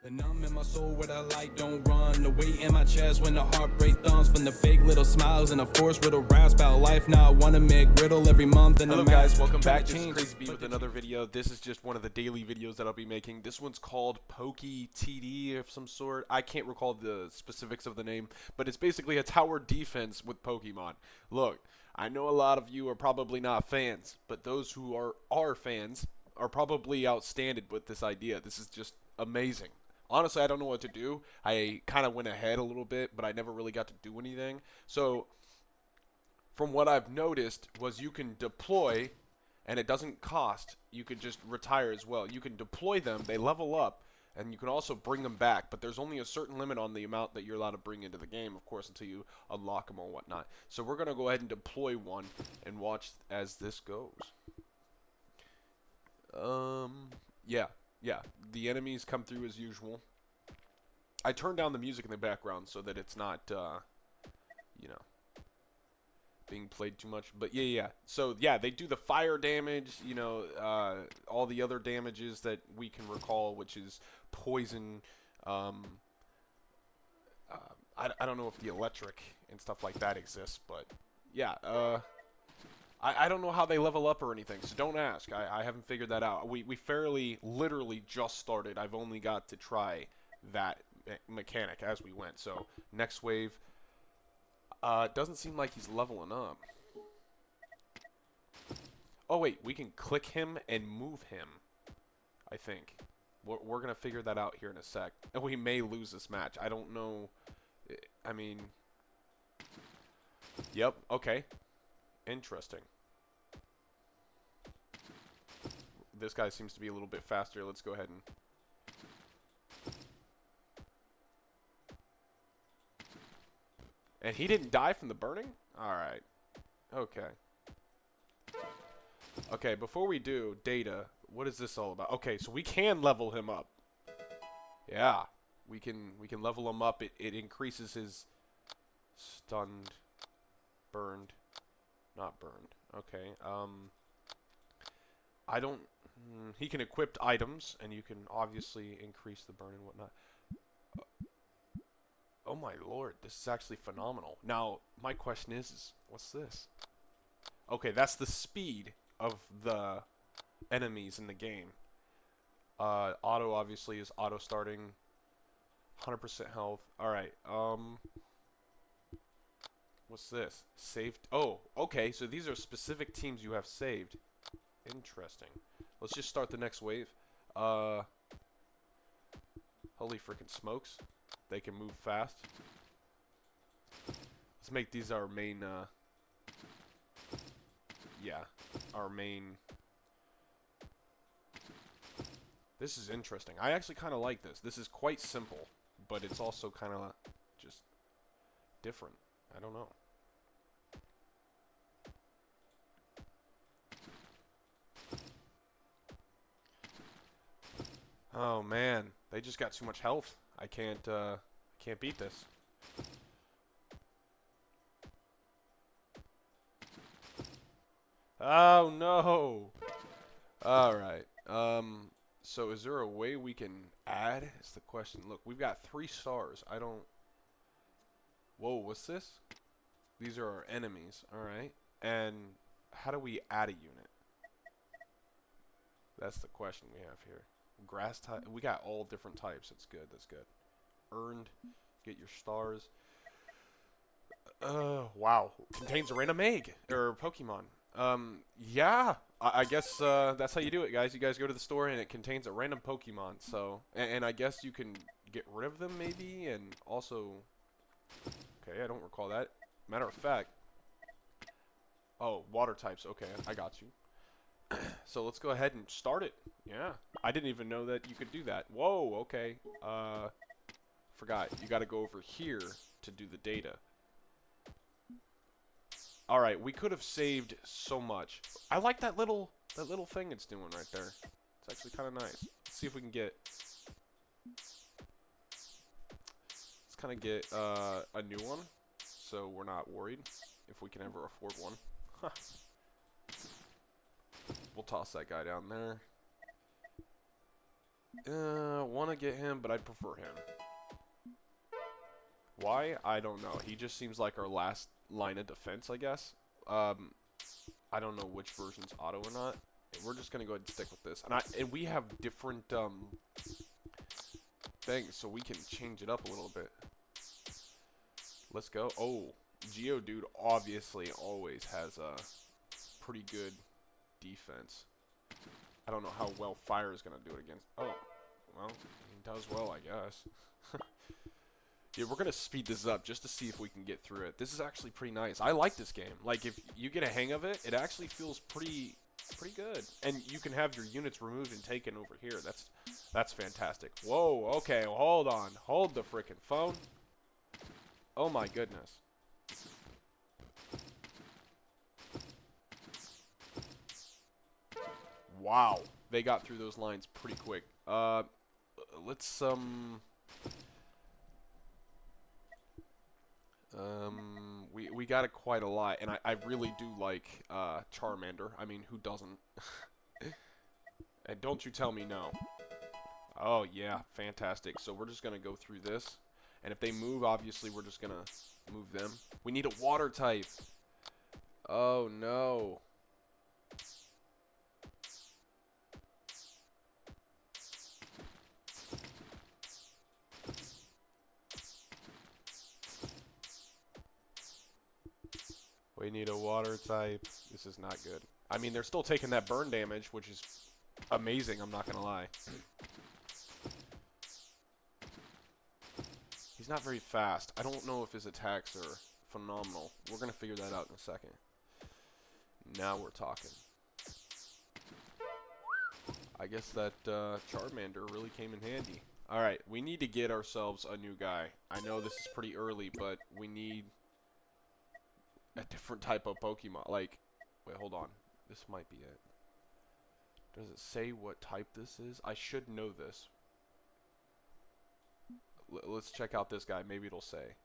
The numb in my soul where the light don't run. The weight in my chest when the heartbreak thumps. From the fake little smiles and the forced little raps about life. Now I wanna make riddle every month. And hello guys, welcome back. This is Crazy B with another video. This is just one of the daily videos that I'll be making. This one's called Pokey TD of some sort. I can't recall the specifics of the name, but it's basically a tower defense with Pokemon. Look, I know a lot of you are probably not fans, but those who are fans are probably outstanding with this idea. This is just amazing. Honestly, I don't know what to do. I kind of went ahead a little bit, but I never really got to do anything. So, from what I've noticed was you can deploy, and it doesn't cost. You could just retire as well. You can deploy them, they level up, and you can also bring them back. But there's only a certain limit on the amount that you're allowed to bring into the game, of course, until you unlock them or whatnot. So we're going to go ahead and deploy one and watch as this goes. Yeah, the enemies come through as usual. I turned down the music in the background so that it's not, you know, being played too much. But yeah. So yeah, they do the fire damage, you know, all the other damages that we can recall, which is poison. I don't know if the electric and stuff like that exists, but yeah. I don't know how they level up or anything, so don't ask. I haven't figured that out. We fairly, literally just started. I've only got to try that mechanic as we went. So, next wave. Doesn't seem like he's leveling up. Oh, wait. We can click him and move him, I think. We're going to figure that out here in a sec. And we may lose this match. I don't know. I mean... Yep, okay. Interesting. This guy seems to be a little bit faster. Let's go ahead and... And he didn't die from the burning? Alright. Okay. Okay, before we do, data. What is this all about? Okay, so we can level him up. Yeah. We can level him up. It increases his stunned, burned, not burned. Okay. I don't... he can equip items, and you can obviously increase the burn and whatnot. Oh my lord, this is actually phenomenal. Now, my question is what's this? Okay, that's the speed of the enemies in the game. Auto obviously is auto starting. 100% health. Alright, what's this? Saved. Oh, okay, so these are specific teams you have saved. Interesting. Let's just start the next wave. Holy freaking smokes. They can move fast. Let's make these our main, yeah, our main. This is interesting. I actually kind of like this. This is quite simple, but it's also kind of just different. I don't know. Oh man, they just got too much health. I can't beat this. Oh no. All right. So is there a way we can add? Is the question. Look, we've got 3 stars. I don't. Whoa, what's this? These are our enemies. All right. And how do we add a unit? That's the question we have here. Grass type. We got all different types. That's good. That's good. Earned. Get your stars. Wow. Contains a random egg or Pokemon. Yeah. I guess that's how you do it, guys. You guys go to the store and it contains a random Pokemon. So, and I guess you can get rid of them maybe, and also. Okay, I don't recall that. Matter of fact. Oh, water types. Okay, I got you. So let's go ahead and start it. Yeah. I didn't even know that you could do that. Whoa, okay. Forgot. You got to go over here to do the data. Alright, we could have saved so much. I like that little thing it's doing right there. It's actually kind of nice. Let's see if we can get... Let's kind of get a new one, so we're not worried if we can ever afford one. We'll toss that guy down there. Want to get him, but I'd prefer him. Why? I don't know. He just seems like our last line of defense, I guess. I don't know which version's auto or not. We're just gonna go ahead and stick with this. And we have different things, so we can change it up a little bit. Let's go. Oh, Geodude obviously always has a pretty good defense. I don't know how well Fire is gonna do it against. Oh, well, he does well, I guess. Yeah, we're gonna speed this up just to see if we can get through it. This is actually pretty nice. I like this game. Like, if you get a hang of it, it actually feels pretty good. And you can have your units removed and taken over here. That's fantastic. Whoa, okay, hold on. Hold the frickin' phone. Oh my goodness. Wow. They got through those lines pretty quick. Let's we got it quite a lot, and I really do like Charmander. I mean, who doesn't? And don't you tell me no. Oh yeah, fantastic. So we're just gonna go through this, and if they move, obviously we're just gonna move them. We need a water type. Oh no. We need a water type. This is not good. I mean, they're still taking that burn damage, which is amazing, I'm not gonna lie. He's not very fast. I don't know if his attacks are phenomenal. We're gonna figure that out in a second. Now we're talking. I guess that Charmander really came in handy. Alright, we need to get ourselves a new guy. I know this is pretty early, but we need a different type of Pokemon. Like, wait, hold on. This might be it. Does it say what type this is? I should know this. Let's check out this guy. Maybe it'll say.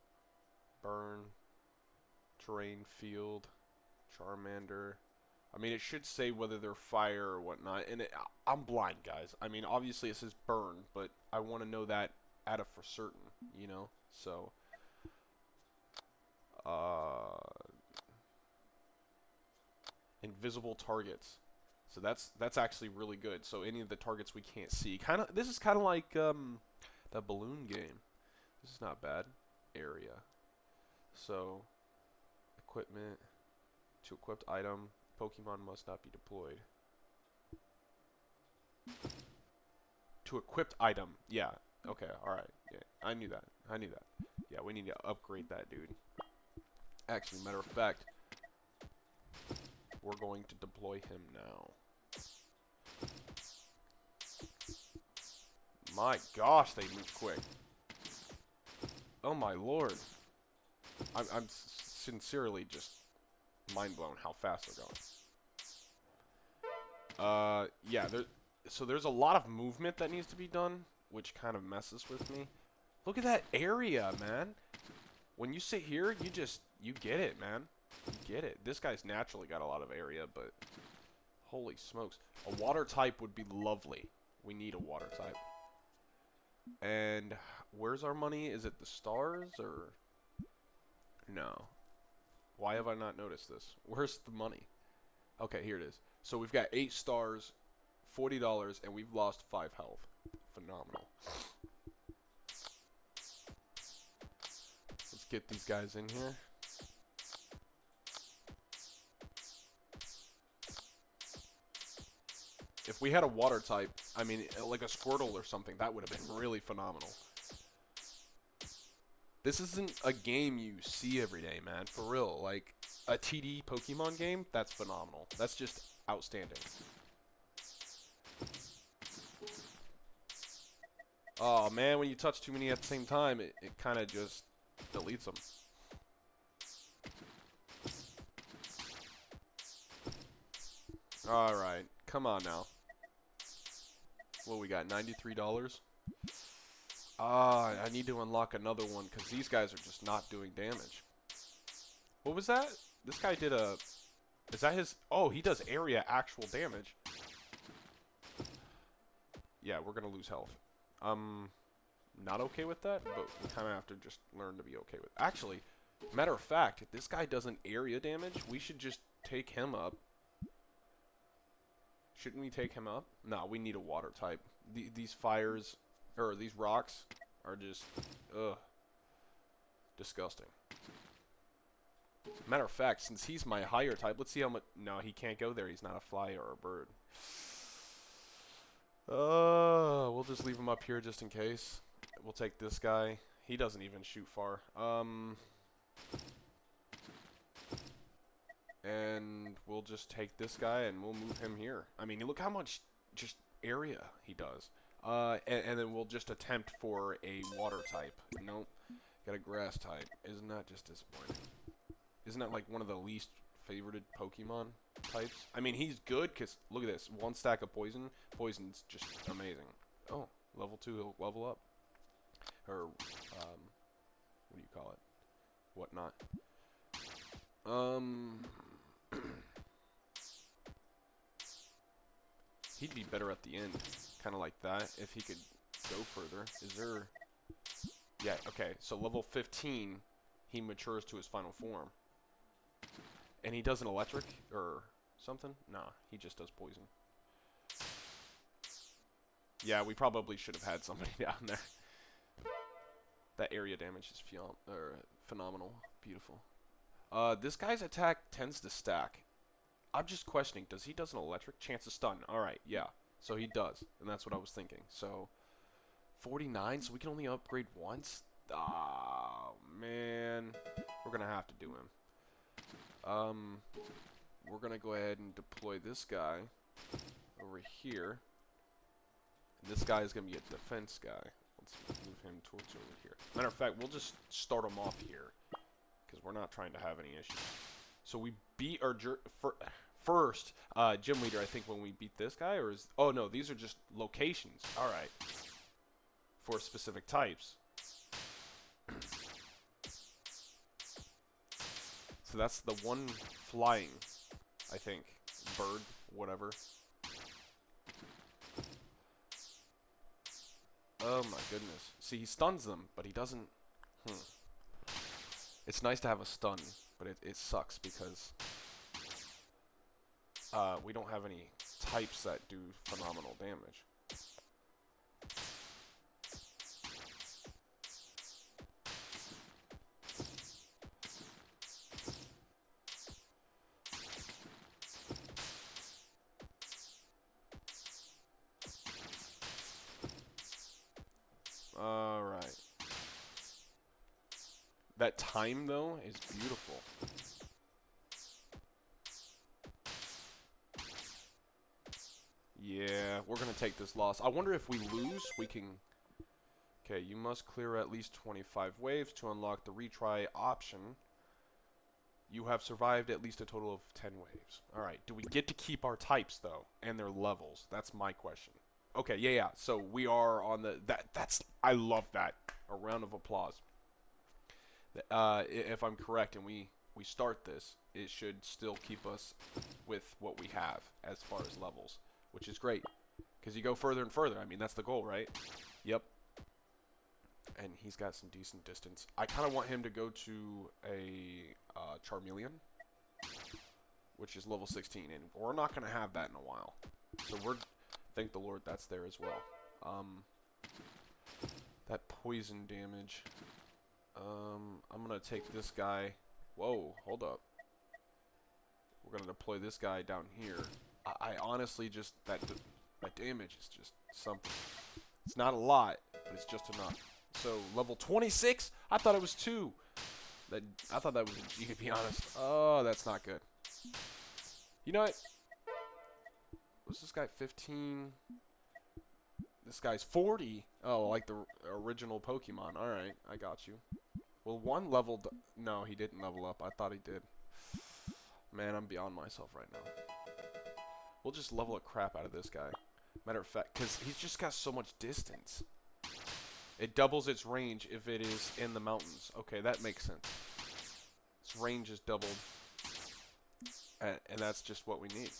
Burn. Terrain Field. Charmander. I mean, it should say whether they're fire or whatnot. And I'm blind, guys. I mean, obviously it says burn, but I want to know that out of for certain, you know? So, invisible targets. So that's actually really good. So any of the targets we can't see. This is kind of like the balloon game. This is not bad. Area. So equipment. To equipped item. Pokemon must not be deployed. To equipped item. Yeah. Okay. All right. Yeah. I knew that. Yeah. We need to upgrade that dude. Actually, matter of fact, we're going to deploy him now. My gosh, they move quick. Oh my lord. I'm sincerely just mind blown how fast they're going. Yeah, so there's a lot of movement that needs to be done, which kind of messes with me. Look at that area, man. When you sit here, you get it, man. You get it. This guy's naturally got a lot of area, but holy smokes. A water type would be lovely. We need a water type. And where's our money? Is it the stars or no? Why have I not noticed this? Where's the money? Okay, here it is. So we've got 8 stars, $40, and we've lost 5 health. Phenomenal. Let's get these guys in here. If we had a water type, I mean, like a Squirtle or something, that would have been really phenomenal. This isn't a game you see every day, man. For real. Like, a TD Pokemon game, that's phenomenal. That's just outstanding. Oh, man, when you touch too many at the same time, it kind of just deletes them. Alright, come on now. What we got, $93? I need to unlock another one because these guys are just not doing damage. What was that? This guy did a... Is that his... Oh, he does area actual damage. yeah, we're gonna lose health. Not okay with that, but we kind of have to just learn to be okay with. Actually, matter of fact, if this guy doesn't area damage, we should just take him up. Shouldn't we take him up? No, we need a water type. These fires, or these rocks, are just, ugh, disgusting. Matter of fact, since he's my higher type, let's see how much. No, he can't go there. He's not a fly or a bird. We'll just leave him up here just in case. We'll take this guy. He doesn't even shoot far. And we'll just take this guy and we'll move him here. I mean, look how much just area he does. And then we'll just attempt for a water type. Nope. Got a grass type. Isn't that just disappointing? Isn't that like one of the least favorited Pokemon types? I mean, he's good because look at this. 1 stack of poison. Poison's just amazing. Oh, level 2, he'll level up. Or, what do you call it? Whatnot. He'd be better at the end. Kind of like that, if he could go further. Is there... Yeah, okay. So level 15, he matures to his final form. And he does an electric or something? Nah, he just does poison. Yeah, we probably should have had somebody down there. That area damage is phenomenal. Beautiful. This guy's attack tends to stack. I'm just questioning, does he does an electric? Chance of stun. Alright, yeah. So he does. And that's what I was thinking. So, 49, so we can only upgrade once? Oh, man. We're going to have to do him. We're going to go ahead and deploy this guy over here. And this guy is going to be a defense guy. Let's move him towards over here. Matter of fact, we'll just start him off here. Because we're not trying to have any issues. So we beat our first gym leader, I think, when we beat this guy. Or is... Oh, no, these are just locations. Alright. For specific types. So that's the one flying, I think. Bird, whatever. Oh my goodness. See, he stuns them, but he doesn't... It's nice to have a stun, but it sucks because... we don't have any types that do phenomenal damage. Alright. That time, though, is beautiful. Yeah, we're going to take this loss. I wonder if we lose, we can... Okay, you must clear at least 25 waves to unlock the retry option. You have survived at least a total of 10 waves. Alright, do we get to keep our types, though? And their levels? That's my question. Okay, yeah. So we are on the... That's... I love that. A round of applause. If I'm correct and we start this, it should still keep us with what we have as far as levels, which is great. Because you go further and further. I mean, that's the goal, right? Yep. And he's got some decent distance. I kind of want him to go to a Charmeleon, which is level 16. And we're not going to have that in a while. So we're... Thank the Lord that's there as well. That poison damage... I'm going to take this guy. Whoa, hold up. We're going to deploy this guy down here. I honestly just... That damage is just something. It's not a lot, but it's just enough. So, level 26? I thought it was 2. I thought that was a G, to be honest. Oh, that's not good. You know what? Was this guy 15? This guy's 40? Oh, like the original Pokemon. Alright, I got you. Well, one leveled... No, he didn't level up. I thought he did. Man, I'm beyond myself right now. We'll just level the crap out of this guy. Matter of fact, because he's just got so much distance. It doubles its range if it is in the mountains. Okay, that makes sense. Its range is doubled. And that's just what we need.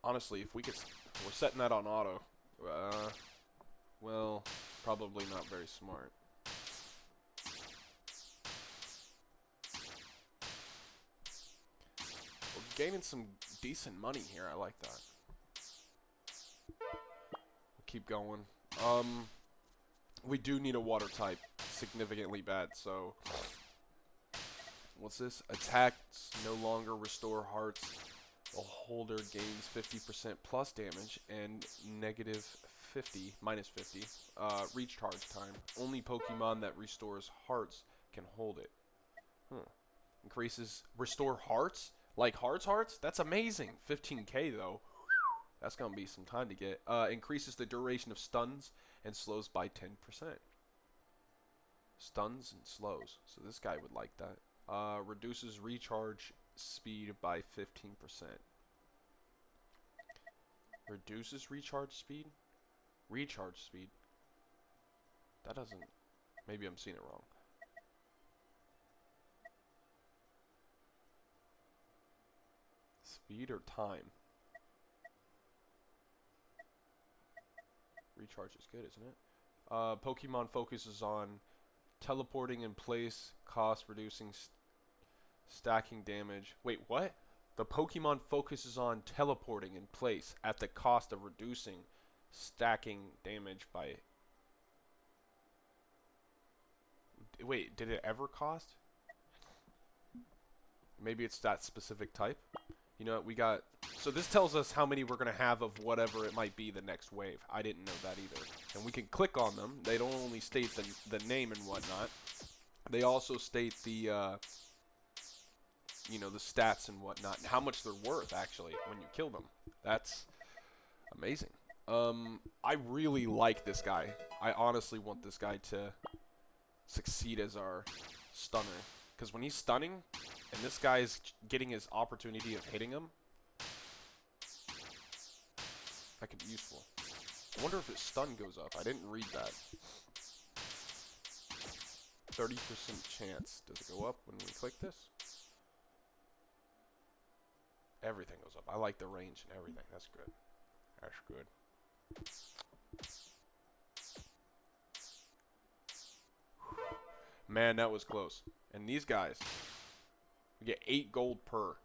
Honestly, if we could... We're setting that on auto. Well, probably not very smart. We're gaining some decent money here. I like that. We'll keep going. We do need a water type significantly bad, so what's this? Attacks no longer restore hearts. A holder gains 50% plus damage and negative 50, minus 50, recharge time. Only Pokemon that restores hearts can hold it. Increases, restore hearts? Like hearts? That's amazing. 15k though. That's going to be some time to get. Increases the duration of stuns and slows by 10%. Stuns and slows. So this guy would like that. Reduces recharge speed by 15%. Reduces recharge speed? Recharge speed. That doesn't... Maybe I'm seeing it wrong. Speed or time? Recharge is good, isn't it? Pokemon focuses on teleporting in place, cost reducing, stacking damage. Wait, what? The Pokemon focuses on teleporting in place at the cost of reducing stacking damage by... Wait, did it ever cost? Maybe it's that specific type? You know what, we got... So this tells us how many we're going to have of whatever it might be the next wave. I didn't know that either. And we can click on them. They don't only state the name and whatnot. They also state the... you know, the stats and whatnot, and how much they're worth, actually, when you kill them. That's amazing. I really like this guy. I honestly want this guy to succeed as our stunner. Because when he's stunning, and this guy is getting his opportunity of hitting him, that could be useful. I wonder if his stun goes up. I didn't read that. 30% chance. Does it go up when we click this? Everything goes up. I like the range and everything. That's good. That's good. Man, that was close. And these guys, we get 8 gold per.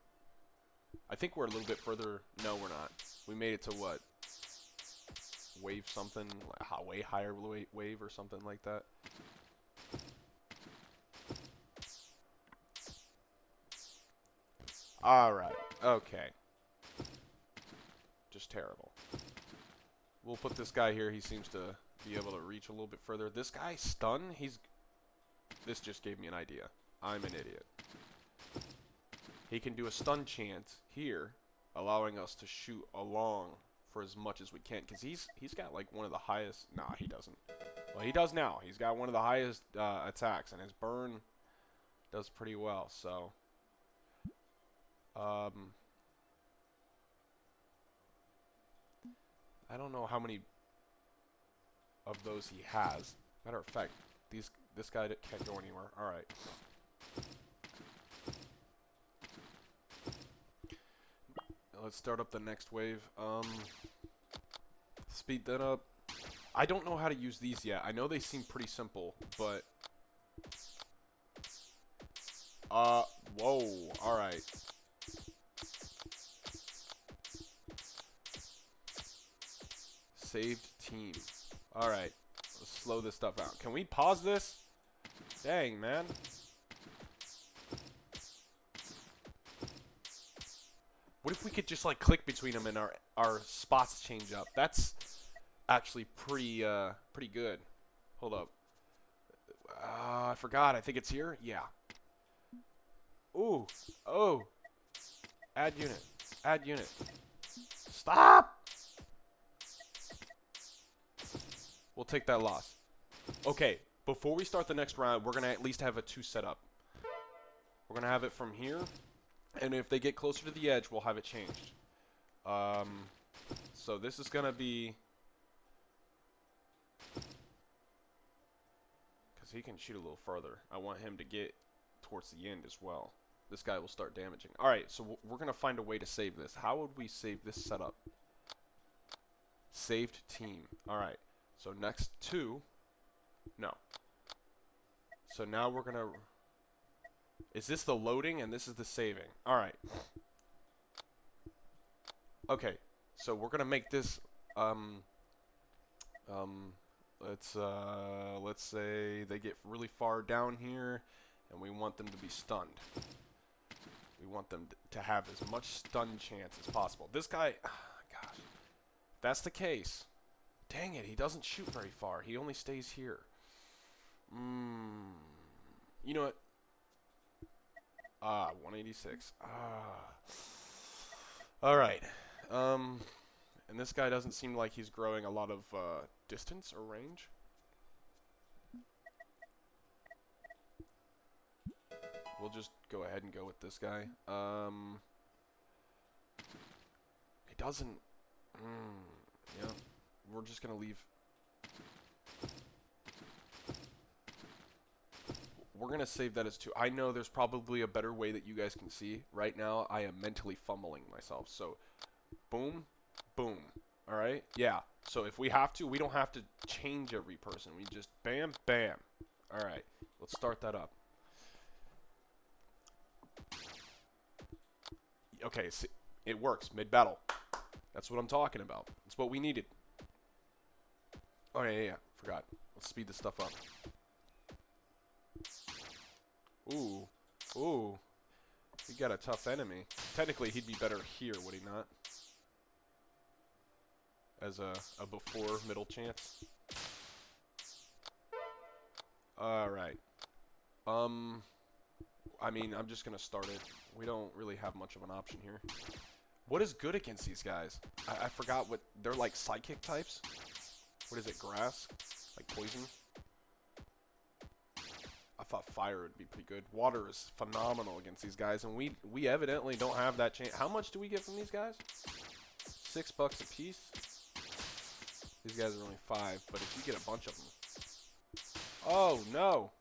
I think we're a little bit further. No, we're not. We made it to what? Wave something? Like way higher wave or something like that. Alright. Okay. Just terrible. We'll put this guy here. He seems to be able to reach a little bit further. This guy, stun, this just gave me an idea. I'm an idiot. He can do a stun chance here, allowing us to shoot along for as much as we can. Because he's got like one of the highest... Nah, he doesn't. Well, he does now. He's got one of the highest attacks, and his burn does pretty well, so... I don't know how many of those he has. Matter of fact, this guy can't go anywhere. Alright. Let's start up the next wave. Speed that up. I don't know how to use these yet. I know they seem pretty simple, but... whoa. Alright. Saved team. Alright. Let's slow this stuff out. Can we pause this? Dang, man. What if we could just like click between them and our spots change up? That's actually pretty good. Hold up. I forgot. I think it's here. Yeah. Ooh. Oh. Add unit. Add unit. Stop! We'll take that loss. Okay, before we start the next round, we're going to at least have a 2 set up. We're going to have it from here, and if they get closer to the edge, we'll have it changed. So this is going to be... Because he can shoot a little further. I want him to get towards the end as well. This guy will start damaging. Alright, so we're going to find a way to save this. How would we save this setup? Saved team. Alright. So next 2. No. So now we're going to... Is this the loading and this is the saving? Alright. Okay. So we're going to make this... let's say they get really far down here and we want them to be stunned. We want them to have as much stun chance as possible. This guy, gosh, if that's the case, dang it, he doesn't shoot very far. He only stays here. You know what? 186. All right. And this guy doesn't seem like he's growing a lot of distance or range. We'll just go ahead and go with this guy. He doesn't... yeah. We're just going to leave... We're going to save that as 2. I know there's probably a better way that you guys can see. Right now, I am mentally fumbling myself. So, boom, boom. Alright? Yeah. So, if we have to, we don't have to change every person. We just bam, bam. Alright. Let's start that up. Okay, see, it works mid-battle. That's what I'm talking about. That's what we needed. Oh, yeah. Forgot. Let's speed this stuff up. Ooh. Ooh. We got a tough enemy. Technically, he'd be better here, would he not? As a before middle chance. Alright. I mean, I'm just going to start it. We don't really have much of an option here. What is good against these guys? I forgot what... They're like psychic types? What is it, grass? Like poison? I thought fire would be pretty good. Water is phenomenal against these guys, and we evidently don't have that chance. How much do we get from these guys? $6 a piece? These guys are only 5, but if you get a bunch of them... Oh, no!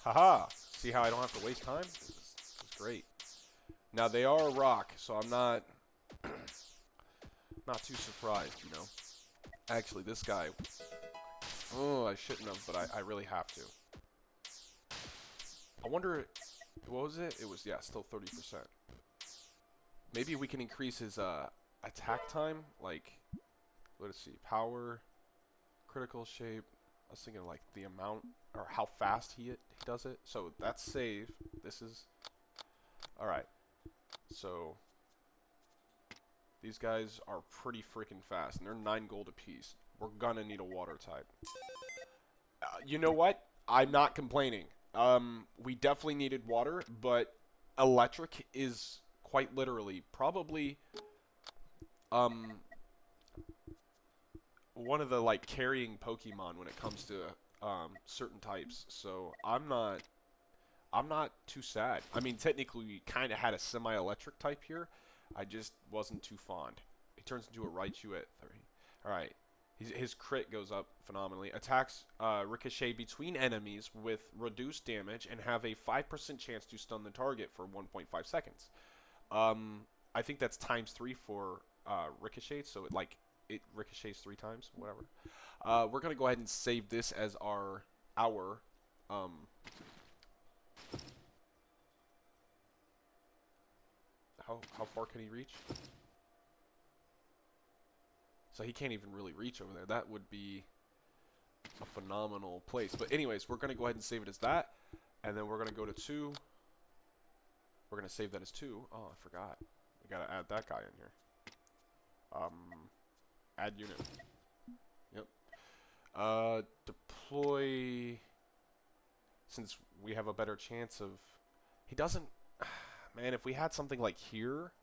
Haha! See how I don't have to waste time? This is great. Now, they are a rock, so I'm not... not too surprised, you know. Actually, this guy... Oh, I shouldn't have, but I really have to. I wonder... What was it? It was, yeah, still 30%. Maybe we can increase his attack time. Like, let's see. Power, critical shape. I was thinking, like, the amount, or how fast he does it. So, that's save. This is... Alright. So... These guys are pretty freaking fast, and they're 9 gold apiece. We're gonna need a water type. You know what? I'm not complaining. We definitely needed water, but electric is quite literally probably one of the like carrying Pokemon when it comes to certain types. So I'm not too sad. I mean, technically we kind of had a semi-electric type here. I just wasn't too fond. He turns into a Raichu at 30. All right. His crit goes up phenomenally. Attacks ricochet between enemies with reduced damage and have a 5% chance to stun the target for 1.5 seconds. I think that's ×3 for ricochet, so it ricochets 3 times, whatever. We're gonna go ahead and save this as our how far can he reach? So he can't even really reach over there. That would be a phenomenal place. But anyways, we're going to go ahead and save it as that. And then we're going to go to 2. We're going to save that as 2. Oh, I forgot. We got to add that guy in here. Add unit. Yep. Deploy. Since we have a better chance of... He doesn't... Man, if we had something like here...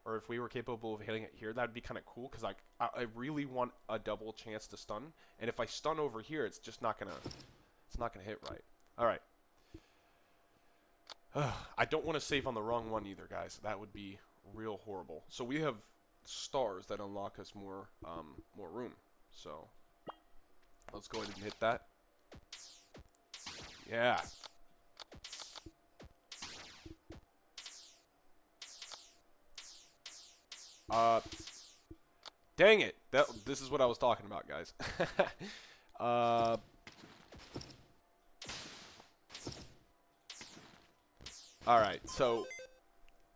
Or if we were capable of hitting it here, that would be kind of cool, because I really want a double chance to stun. And if I stun over here, it's just not gonna hit right. All right. I don't want to save on the wrong one either, guys. That would be real horrible. So we have stars that unlock us more room. So let's go ahead and hit that. Yeah. Dang it! This is what I was talking about, guys. All right, so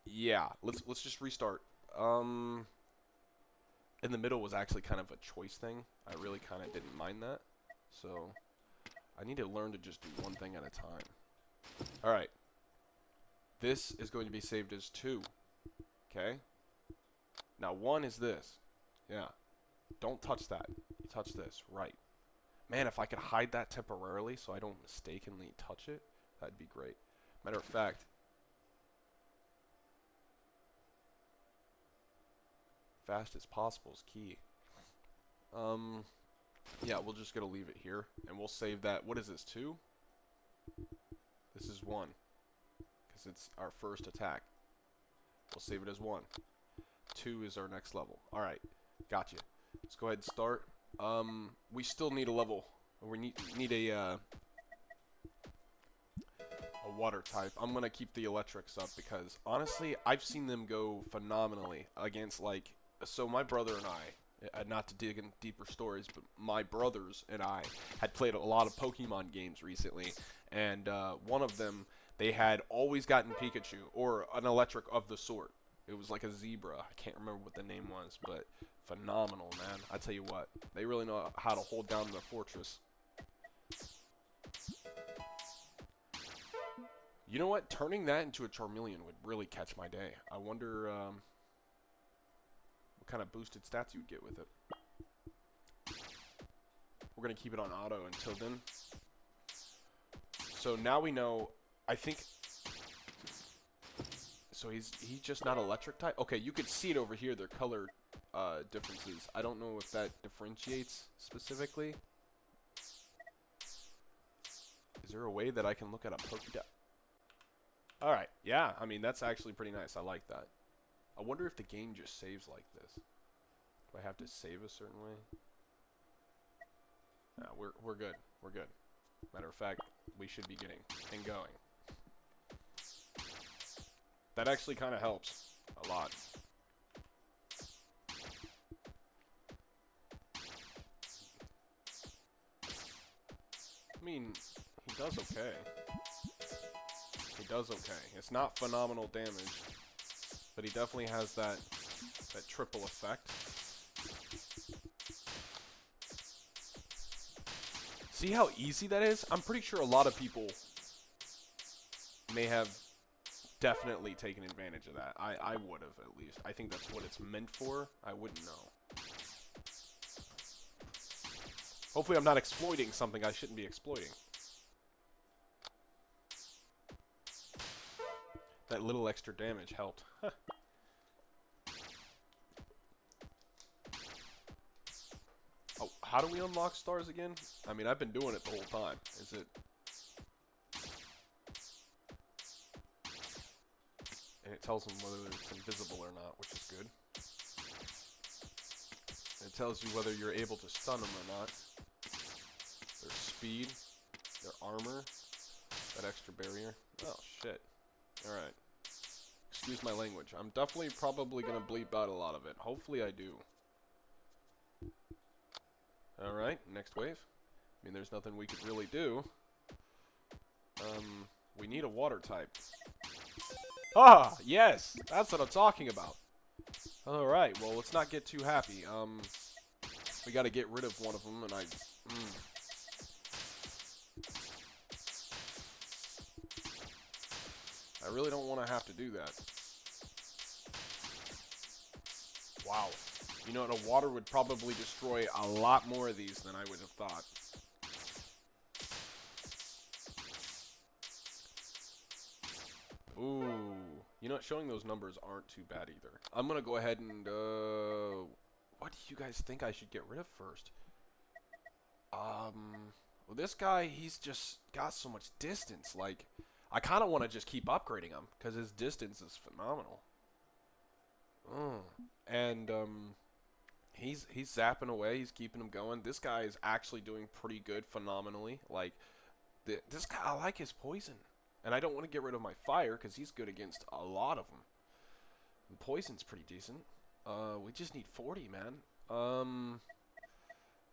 yeah, let's just restart. In the middle was actually kind of a choice thing. I really kind of didn't mind that, so I need to learn to just do one thing at a time. All right, this is going to be saved as 2. Okay. Now 1 is this. Yeah. Don't touch that. You touch this. Right. Man, if I could hide that temporarily so I don't mistakenly touch it, that'd be great. Matter of fact, fast as possible is key. Yeah, we're just gonna leave it here, and we'll save that. What is this, 2? This is 1, because it's our first attack. We'll save it as 1. 2 is our next level. All right, gotcha. Let's go ahead and start. We still need a level. We need a water type. I'm gonna keep the electrics up because honestly, I've seen them go phenomenally against like. So my brother and I, not to dig in deeper stories, but my brothers and I had played a lot of Pokemon games recently, and one of them they had always gotten Pikachu or an electric of the sort. It was like a zebra. I can't remember what the name was, but phenomenal, man. I tell you what, they really know how to hold down the fortress. You know what? Turning that into a Charmeleon would really catch my day. I wonder what kind of boosted stats you'd get with it. We're going to keep it on auto until then. So now we know, I think... So he's just not electric type? Okay, you could see it over here, their color differences. I don't know if that differentiates specifically. Is there a way that I can look at a Pokédex? Alright, yeah, I mean, that's actually pretty nice. I like that. I wonder if the game just saves like this. Do I have to save a certain way? Nah, we're good. We're good. Matter of fact, we should be getting and going. That actually kind of helps a lot. I mean, he does okay. He does okay. It's not phenomenal damage, but he definitely has that triple effect. See how easy that is? I'm pretty sure a lot of people may have definitely taken advantage of that. I would have, at least. I think that's what it's meant for. I wouldn't know. Hopefully I'm not exploiting something I shouldn't be exploiting. That little extra damage helped. Oh, how do we unlock stars again? I mean, I've been doing it the whole time. Is it... And it tells them whether it's invisible or not, which is good. And it tells you whether you're able to stun them or not. Their speed, their armor, that extra barrier. Oh, shit. Alright. Excuse my language. I'm definitely probably going to bleep out a lot of it. Hopefully I do. Alright, next wave. I mean, there's nothing we could really do. We need a water type. Ah, yes! That's what I'm talking about. Alright, well, let's not get too happy. We gotta get rid of one of them, and I really don't want to have to do that. Wow. You know, the water would probably destroy a lot more of these than I would have thought. Ooh. You know what? Showing those numbers aren't too bad either. I'm going to go ahead and, what do you guys think I should get rid of first? Well, this guy, he's just got so much distance. Like, I kind of want to just keep upgrading him because his distance is phenomenal. And, he's zapping away. He's keeping him going. This guy is actually doing pretty good phenomenally. Like, this guy, I like his poison. And I don't want to get rid of my fire because he's good against a lot of them. And poison's pretty decent. We just need 40, man.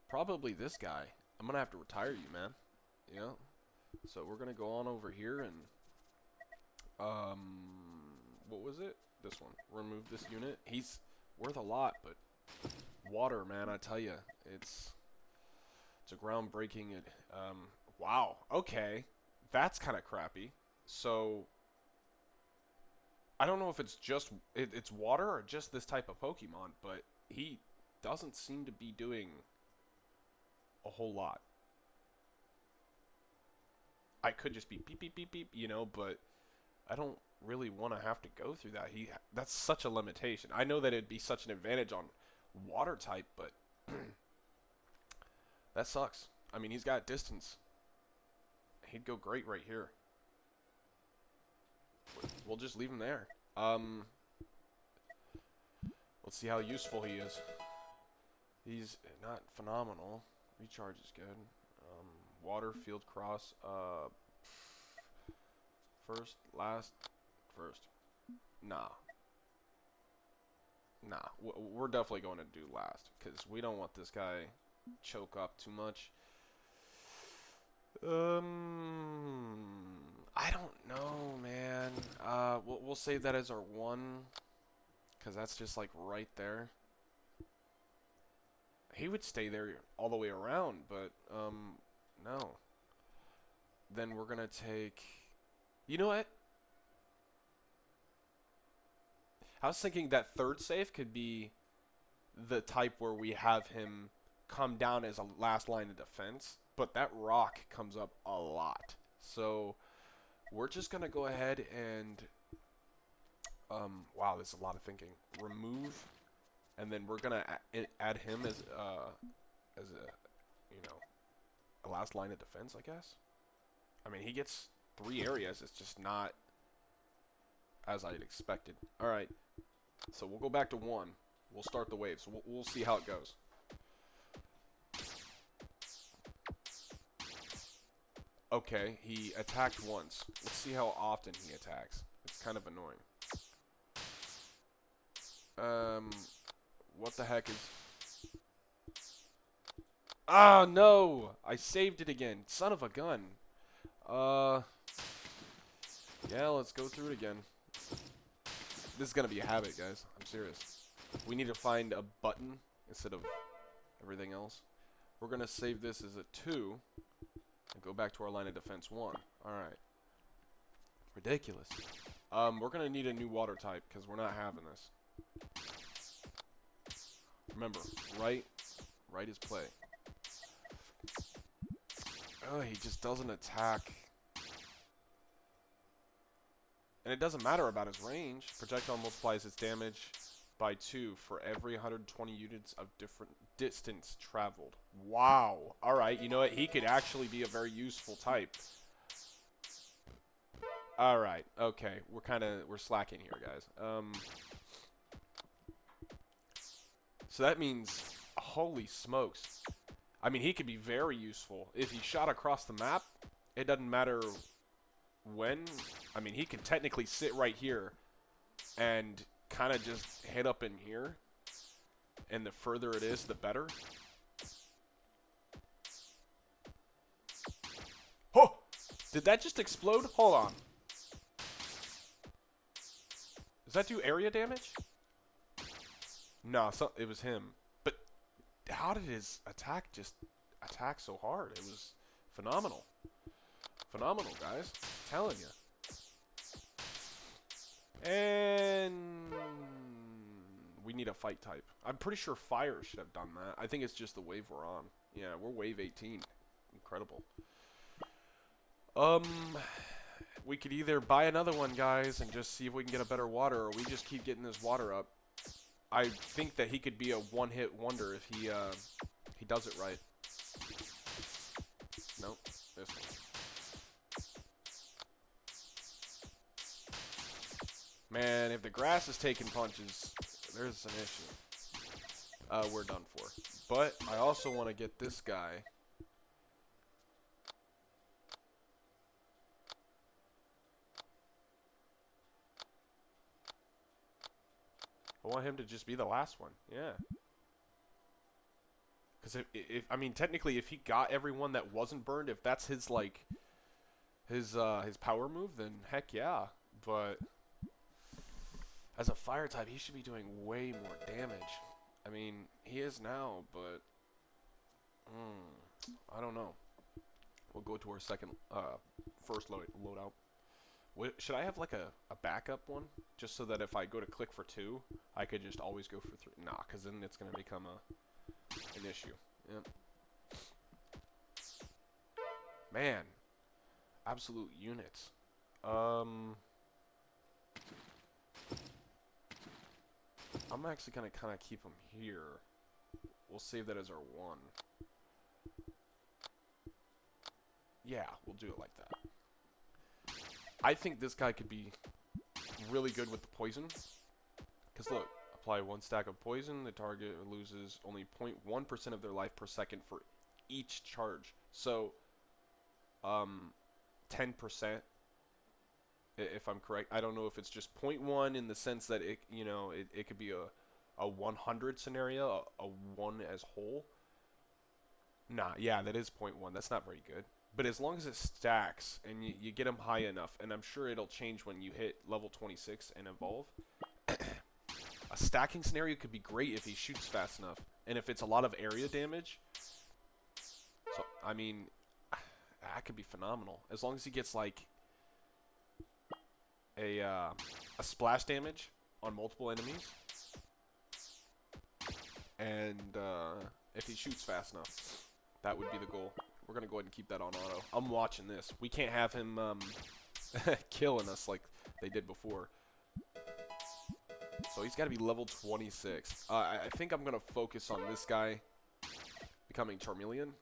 Probably this guy. I'm gonna have to retire you, man. Yeah. So we're gonna go on over here and what was it? This one. Remove this unit. He's worth a lot, but water, man, I tell you, it's a groundbreaking. Wow. Okay, that's kind of crappy. So I don't know if it's just it's water or just this type of Pokemon, but he doesn't seem to be doing a whole lot. I could just be beep beep beep beep, you know, but I don't really want to have to go through that. That's such a limitation. I know that it'd be such an advantage on water type, but that sucks. I mean, he's got distance. He'd go great right here. We'll just leave him there. Let's see how useful he is. He's not phenomenal. Recharge is good. Water, field cross. First, last, first. Nah. Nah. We're definitely going to do last because we don't want this guy choke up too much. I don't know, man. We'll save that as our one because that's just like right there. He would stay there all the way around, but no. Then we're gonna take. You know what? I was thinking that third save could be the type where we have him come down as a last line of defense, but that rock comes up a lot. So we're just gonna go ahead and wow, this is a lot of thinking. Remove, and then we're gonna add him as a a last line of defense, I guess. I mean, he gets 3 areas. It's just not as I'd expected. All right, so we'll go back to 1. We'll start the wave. So we'll see how it goes. Okay, he attacked once. Let's see how often he attacks. It's kind of annoying. What the heck is... Ah, no! I saved it again. Son of a gun. Yeah, let's go through it again. This is gonna be a habit, guys. I'm serious. We need to find a button instead of everything else. We're gonna save this as a 2 and go back to our line of defense 1. Alright. Ridiculous. We're gonna need a new water type because we're not having this. Remember, right is play. Oh, he just doesn't attack. And it doesn't matter about his range. Projectile multiplies its damage by 2 for every 120 units of different distance traveled. Wow. Alright, you know what? He could actually be a very useful type. Alright, okay. We're slacking here, guys. So that means, holy smokes. I mean, he could be very useful. If he shot across the map, it doesn't matter when. I mean, he could technically sit right here and kind of just hit up in here. And the further it is, the better. Oh! Did that just explode? Hold on. Does that do area damage? No, it was him. But how did his attack just attack so hard? It was phenomenal. Phenomenal, guys. I'm telling you. And we need a fight type. I'm pretty sure fire should have done that. I think it's just the wave we're on. Yeah, we're wave 18. Incredible. We could either buy another one, guys, and just see if we can get a better water, or we just keep getting this water up. I think that he could be a one-hit wonder if he does it right. Nope, this one. Man, if the grass is taking punches, there's an issue. We're done for. But I also want to get this guy. I want him to just be the last one. Yeah. Because if I mean, technically, if he got everyone that wasn't burned, if that's his like his power move, then heck yeah. But as a fire type, he should be doing way more damage. I mean, he is now, but I don't know. We'll go to our first loadout. Should I have like a backup one, just so that if I go to click for 2, I could just always go for 3? Nah, because then it's gonna become an issue. Yep. Man, absolute units. I'm actually gonna kind of keep him here. We'll save that as our 1. Yeah, we'll do it like that. I think this guy could be really good with the poison. Because look, apply 1 stack of poison, the target loses only 0.1% of their life per second for each charge. So, 10%, if I'm correct. I don't know if it's just 0.1 in the sense that it, you know, it could be a 100 scenario, a 1 as whole. Nah, yeah, that is 0.1. That's not very good. But as long as it stacks and you get them high enough, and I'm sure it'll change when you hit level 26 and evolve. A stacking scenario could be great if he shoots fast enough. And if it's a lot of area damage. So, I mean, that could be phenomenal. As long as he gets like a splash damage on multiple enemies. And if he shoots fast enough, that would be the goal. We're going to go ahead and keep that on auto. I'm watching this. We can't have him killing us like they did before. So he's got to be level 26. I think I'm going to focus on this guy becoming Charmeleon.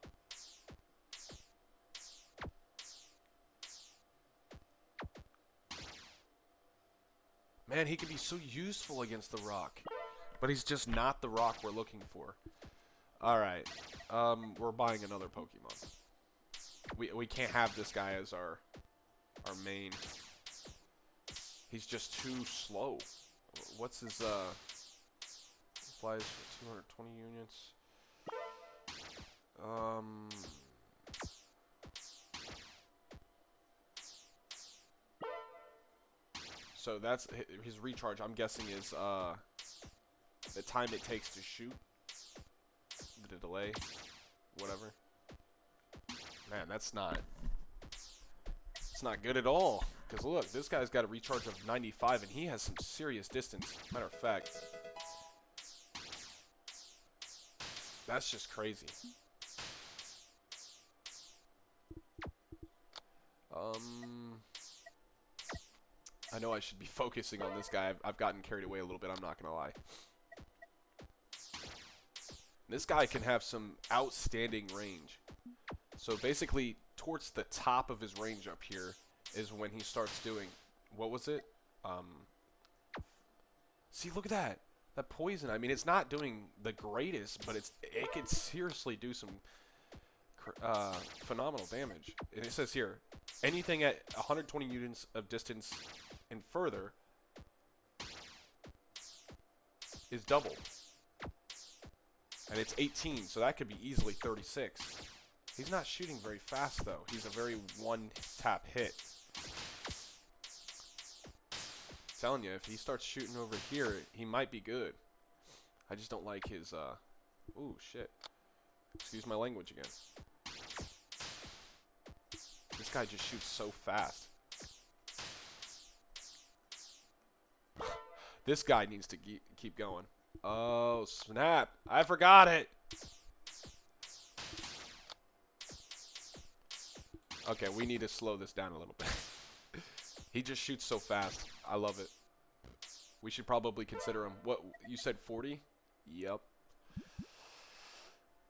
Man, he could be so useful against the rock. But he's just not the rock we're looking for. Alright. We're buying another Pokemon. We can't have this guy as our main. He's just too slow. What's his applies for 220 units? So that's his recharge. I'm guessing is the time it takes to shoot. The delay, whatever. Man, it's not good at all. Because look, this guy's got a recharge of 95, and he has some serious distance. Matter of fact, that's just crazy. I know I should be focusing on this guy. I've gotten carried away a little bit, I'm not gonna lie. This guy can have some outstanding range. So basically, towards the top of his range up here is when he starts doing, what was it? See, look at that. That poison. I mean, it's not doing the greatest, but it can seriously do some phenomenal damage. And it says here, anything at 120 units of distance and further is doubled. And it's 18, so that could be easily 36. He's not shooting very fast, though. He's a very one-tap hit. I'm telling you, if he starts shooting over here, he might be good. I just don't like his, ooh, shit. Excuse my language again. This guy just shoots so fast. This guy needs to keep going. Oh, snap. I forgot it. Okay, we need to slow this down a little bit. He just shoots so fast. I love it. We should probably consider him. What, you said 40? Yep.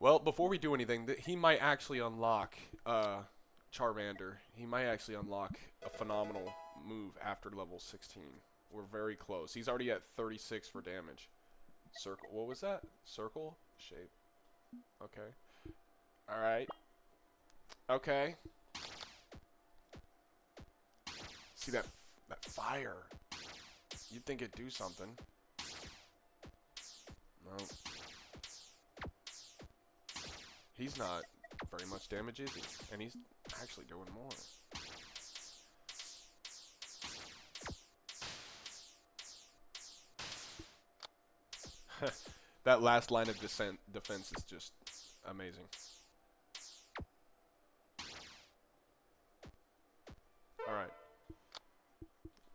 Well, before we do anything, he might actually unlock Charmander. He might actually unlock a phenomenal move after level 16. We're very close. He's already at 36 for damage. Circle. What was that? Circle? Shape. Okay. Alright. Okay. See that fire. You'd think it'd do something. No. He's not very much damage, is he? And he's actually doing more. That last line of defense is just amazing. Alright.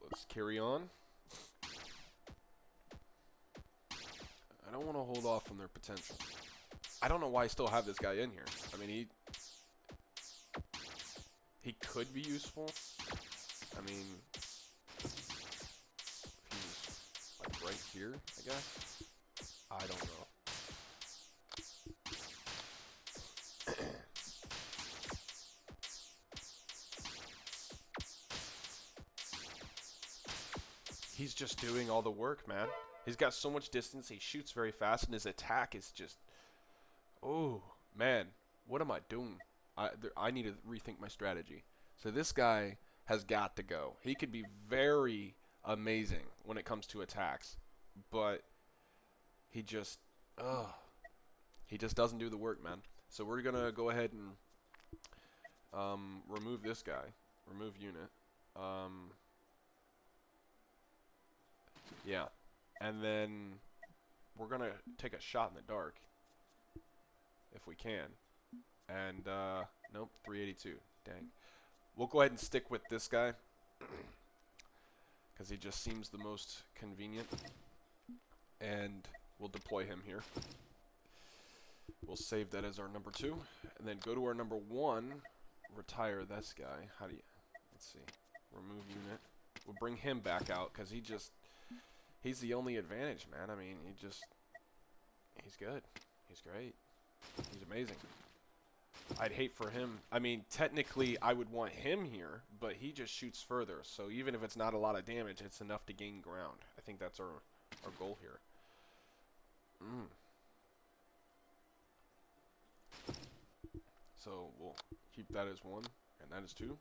Let's carry on. I don't want to hold off on their potential. I don't know why I still have this guy in here. I mean, he could be useful. I mean, if he was like right here, I guess. I don't know. He's just doing all the work, man. He's got so much distance. He shoots very fast, and his attack is just... Oh, man. What am I doing? I need to rethink my strategy. So this guy has got to go. He could be very amazing when it comes to attacks. But he just... he just doesn't do the work, man. So we're going to go ahead and remove this guy. Remove unit. Yeah. And then we're going to take a shot in the dark. If we can. And, nope, 382. Dang. We'll go ahead and stick with this guy. Because he just seems the most convenient. And we'll deploy him here. We'll save that as our number 2. And then go to our number 1. Retire this guy. How do you... Let's see. Remove unit. We'll bring him back out because he just... He's the only advantage, man. I mean, he's good. He's great. He's amazing. I'd hate for him. I mean, technically, I would want him here, but he just shoots further. So even if it's not a lot of damage, it's enough to gain ground. I think that's our goal here. So we'll keep that as 1, and that is 2.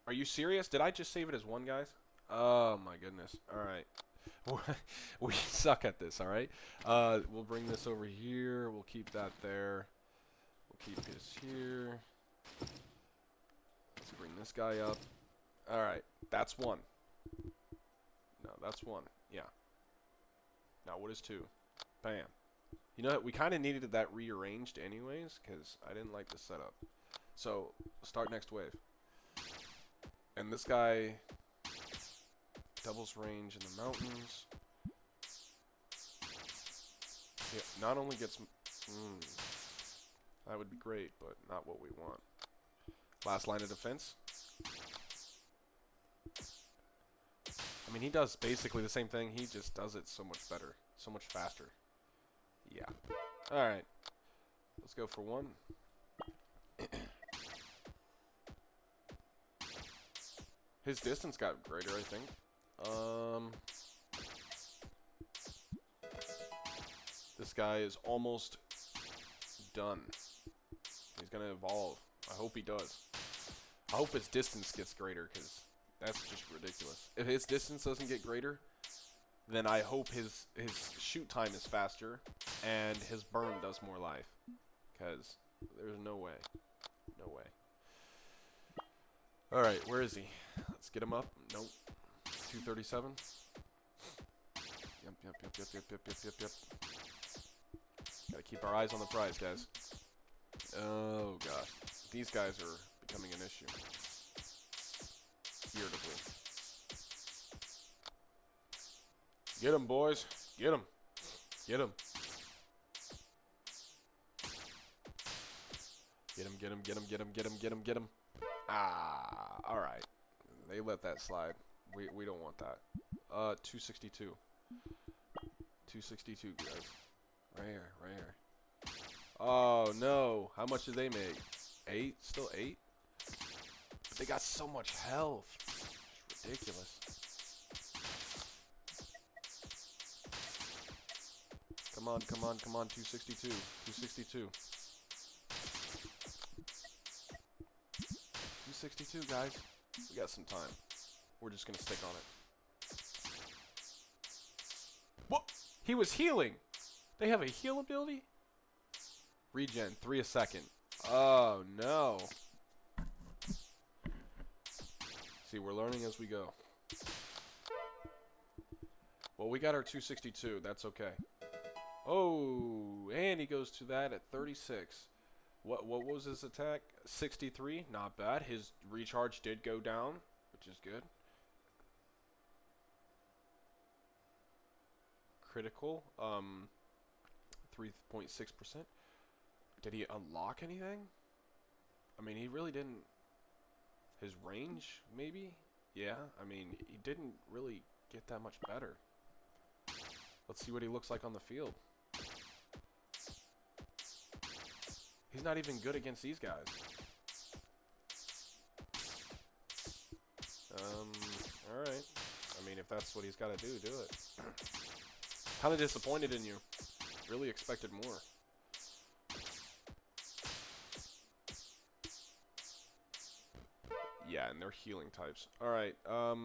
Are you serious? Did I just save it as 1, guys? Oh my goodness. Alright. We suck at this, alright? We'll bring this over here. We'll keep that there. We'll keep this here. Let's bring this guy up. Alright. That's 1. No, that's 1. Yeah. Now what is 2? Bam. You know what? We kind of needed that rearranged anyways, because I didn't like the setup. So, start next wave. And this guy... doubles range in the mountains. Yeah, not only gets... that would be great, but not what we want. Last line of defense. I mean, he does basically the same thing. He just does it so much better. So much faster. Yeah. Alright. Let's go for 1. His distance got greater, I think. This guy is almost done. He's gonna evolve. I hope he does. I hope his distance gets greater, because that's just ridiculous. If his distance doesn't get greater, then I hope his shoot time is faster and his burn does more life. Because there's no way. No way. Alright, where is he? Let's get him up. Nope. 237. Yep. Gotta keep our eyes on the prize, guys. Oh, gosh. These guys are becoming an issue. Irritably. Get him, boys. Get him. Get him. Get him. Ah, alright. They let that slide. We don't want that. 262. 262, guys. Right here. Oh, no. How much did they make? 8? Still 8? But they got so much health. It's ridiculous. Come on. 262. 262. 262, guys. We got some time. We're just gonna stick on it. What? He was healing. They have a heal ability? Regen, 3 a second. Oh, no. See, we're learning as we go. Well, we got our 262. That's okay. Oh, and he goes to that at 36. What was his attack? 63? Not bad. His recharge did go down, which is good. Critical, 3.6%. Did he unlock anything? I mean, he really didn't. His range, maybe? Yeah, I mean, he didn't really get that much better. Let's see what he looks like on the field. He's not even good against these guys. Alright. I mean, if that's what he's got to do it. Kind of disappointed in you. Really expected more. Yeah, and they're healing types. Alright, we're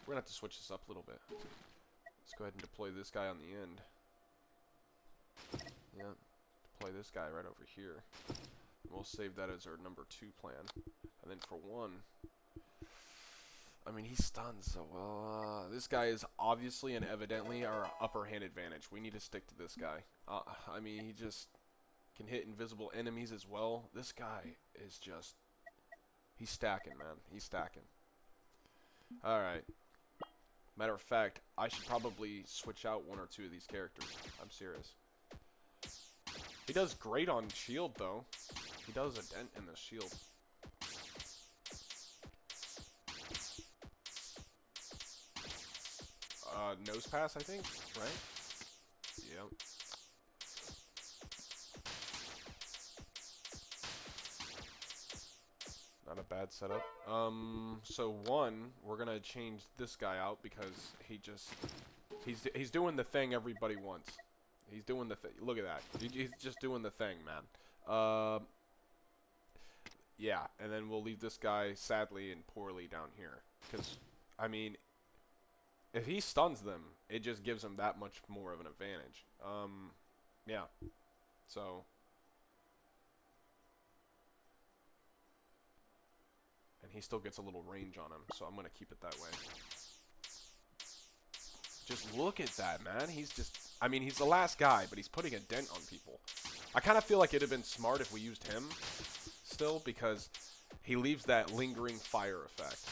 gonna have to switch this up a little bit. Let's go ahead and deploy this guy on the end. Yeah, deploy this guy right over here. We'll save that as our number 2 plan. And then for 1, I mean, he's stunned, so, this guy is obviously and evidently our upper hand advantage. We need to stick to this guy. I mean, he just can hit invisible enemies as well. This guy is just, he's stacking, man. He's stacking. Alright. Matter of fact, I should probably switch out 1 or 2 of these characters. I'm serious. He does great on shield, though. He does a dent in the shield. Nose pass, I think, right? Yep. Not a bad setup. So 1, we're gonna change this guy out because he's doing the thing everybody wants. He's doing the thing. Look at that. He's just doing the thing, man. Yeah, and then we'll leave this guy sadly and poorly down here because, I mean, if he stuns them, it just gives him that much more of an advantage. Yeah. So. And he still gets a little range on him, so I'm going to keep it that way. Just look at that, man. He's just, I mean, he's the last guy, but he's putting a dent on people. I kind of feel like it'd have been smart if we used him still, because he leaves that lingering fire effect.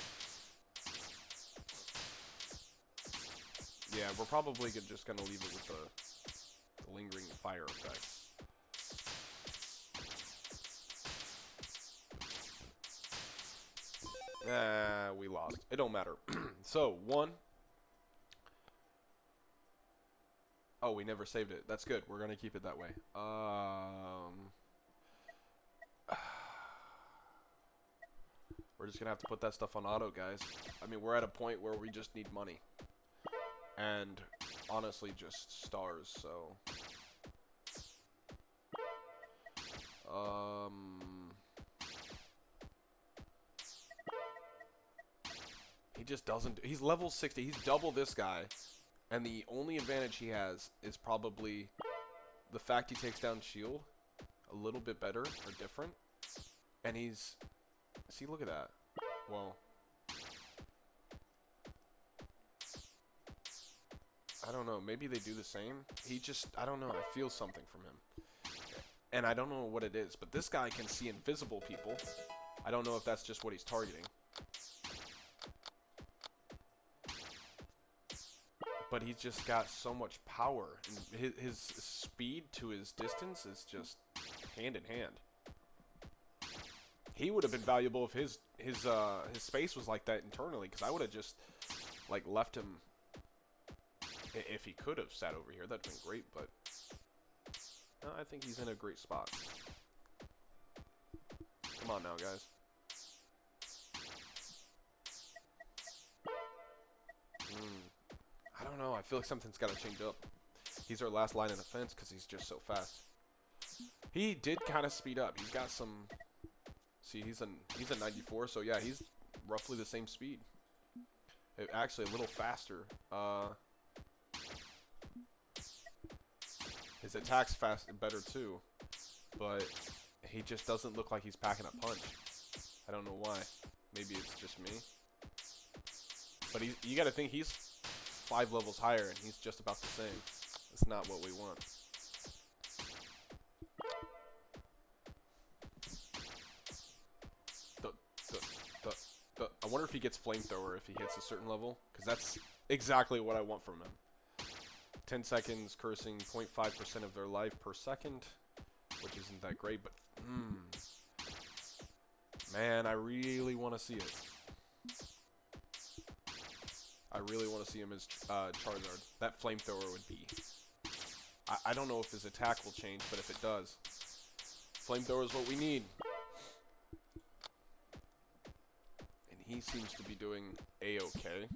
Yeah, we're probably just going to leave it with the lingering fire effect. We lost. It don't matter. So, 1. Oh, we never saved it. That's good. We're going to keep it that way. We're just going to have to put that stuff on auto, guys. I mean, we're at a point where we just need money. And honestly, just stars, so. He just doesn't. He's level 60. He's double this guy. And the only advantage he has is probably the fact he takes down shield a little bit better or different. And he's. See, look at that. Well. I don't know. Maybe they do the same. He just. I don't know. I feel something from him. And I don't know what it is. But this guy can see invisible people. I don't know if that's just what he's targeting. But he's just got so much power, and his speed to his distance is just hand in hand. He would have been valuable if his space was like that internally, because I would have just like left him. If he could have sat over here, that'd been great. But no, I think he's in a great spot. Come on now, guys. I don't know. I feel like something's got to change up. He's our last line of defense because he's just so fast. He did kind of speed up. He's got some. See, he's a 94, so yeah, he's roughly the same speed. Actually, a little faster. His attack's better too. but he just doesn't look like he's packing a punch. I don't know why. Maybe it's just me. But you got to think he's 5 levels higher, and he's just about the same. It's not what we want. I wonder if he gets flamethrower if he hits a certain level, because that's exactly what I want from him. 10 seconds, cursing 0.5% of their life per second, which isn't that great, but man, I really want to see it. I really want to see him as Charizard. That flamethrower would be... I don't know if his attack will change, but if it does, flamethrower is what we need. And he seems to be doing A-okay.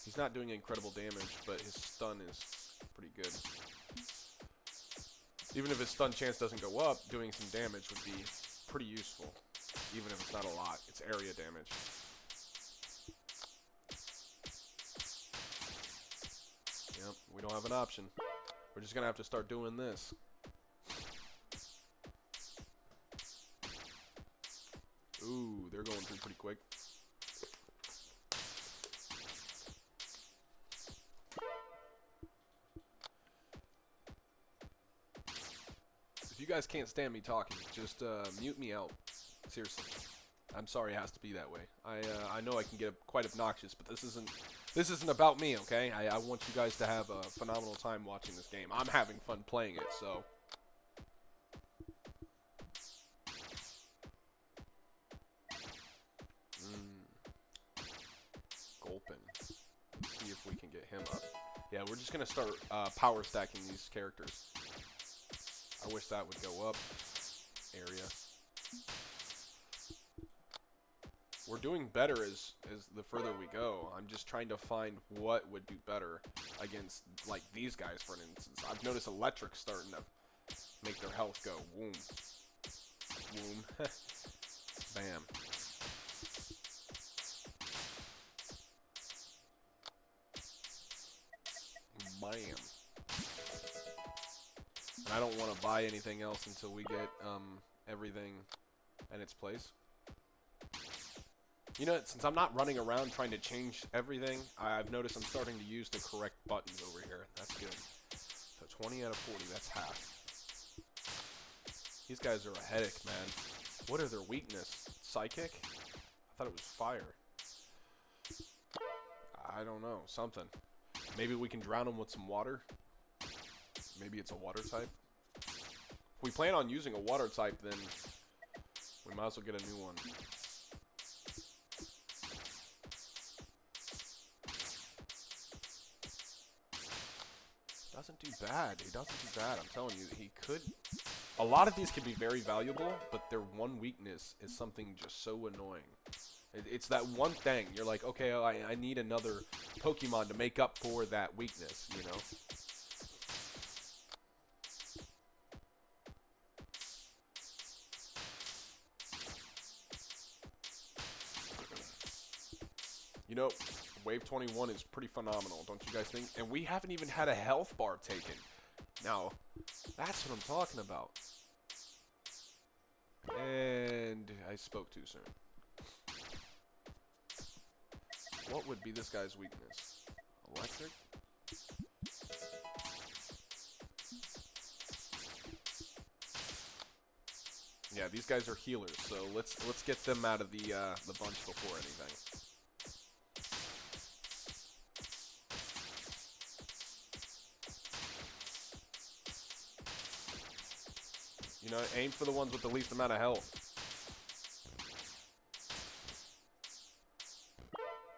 He's not doing incredible damage, but his stun is pretty good. Even if his stun chance doesn't go up, doing some damage would be pretty useful. Even if it's not a lot, it's area damage. Yep, we don't have an option. We're just gonna have to start doing this. Ooh, they're going through pretty quick. If you guys can't stand me talking, just mute me out. Seriously. I'm sorry it has to be that way. I know I can get quite obnoxious, but this isn't about me, okay? I want you guys to have a phenomenal time watching this game. I'm having fun playing it, so... Gulpin. Let's see if we can get him up. Yeah, we're just going to start power stacking these characters. I wish that would go up. Area. We're doing better as the further we go. I'm just trying to find what would do better against, like, these guys, for instance. I've noticed electric starting to make their health go. Woom. Woom. Bam. Bam. And I don't want to buy anything else until we get everything in its place. You know, since I'm not running around trying to change everything, I've noticed I'm starting to use the correct buttons over here. That's good. So 20 out of 40, that's half. These guys are a headache, man. What are their weakness? Psychic? I thought it was fire. I don't know. Something. Maybe we can drown them with some water. Maybe it's a water type. If we plan on using a water type, then we might as well get a new one. Doesn't do bad. He doesn't do bad. I'm telling you, he could. A lot of these can be very valuable, but their one weakness is something just so annoying. It's that one thing. You're like, okay, I need another Pokemon to make up for that weakness, you know? You know, Wave 21 is pretty phenomenal, don't you guys think? And we haven't even had a health bar taken. Now, that's what I'm talking about. And I spoke too soon. What would be this guy's weakness? Electric? Yeah, these guys are healers, so let's get them out of the bunch before anything. You know, aim for the ones with the least amount of health.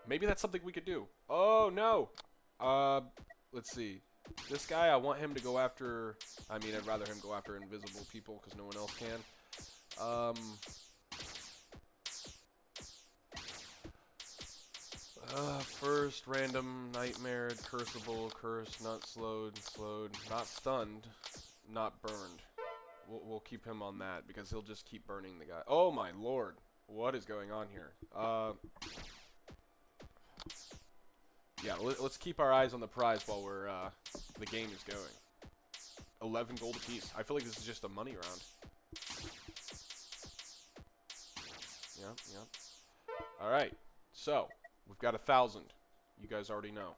Maybe that's something we could do. Oh, no! Let's see. This guy, I want him to go after... I mean, I'd rather him go after invisible people, because no one else can. First, random, nightmare, curseable, curse, not slowed, not stunned, not burned. We'll keep him on that, because he'll just keep burning the guy. Oh my lord! What is going on here? Yeah, let's keep our eyes on the prize while we're, the game is going. 11 gold apiece. I feel like this is just a money round. Yep. Alright, so, we've got 1,000. You guys already know.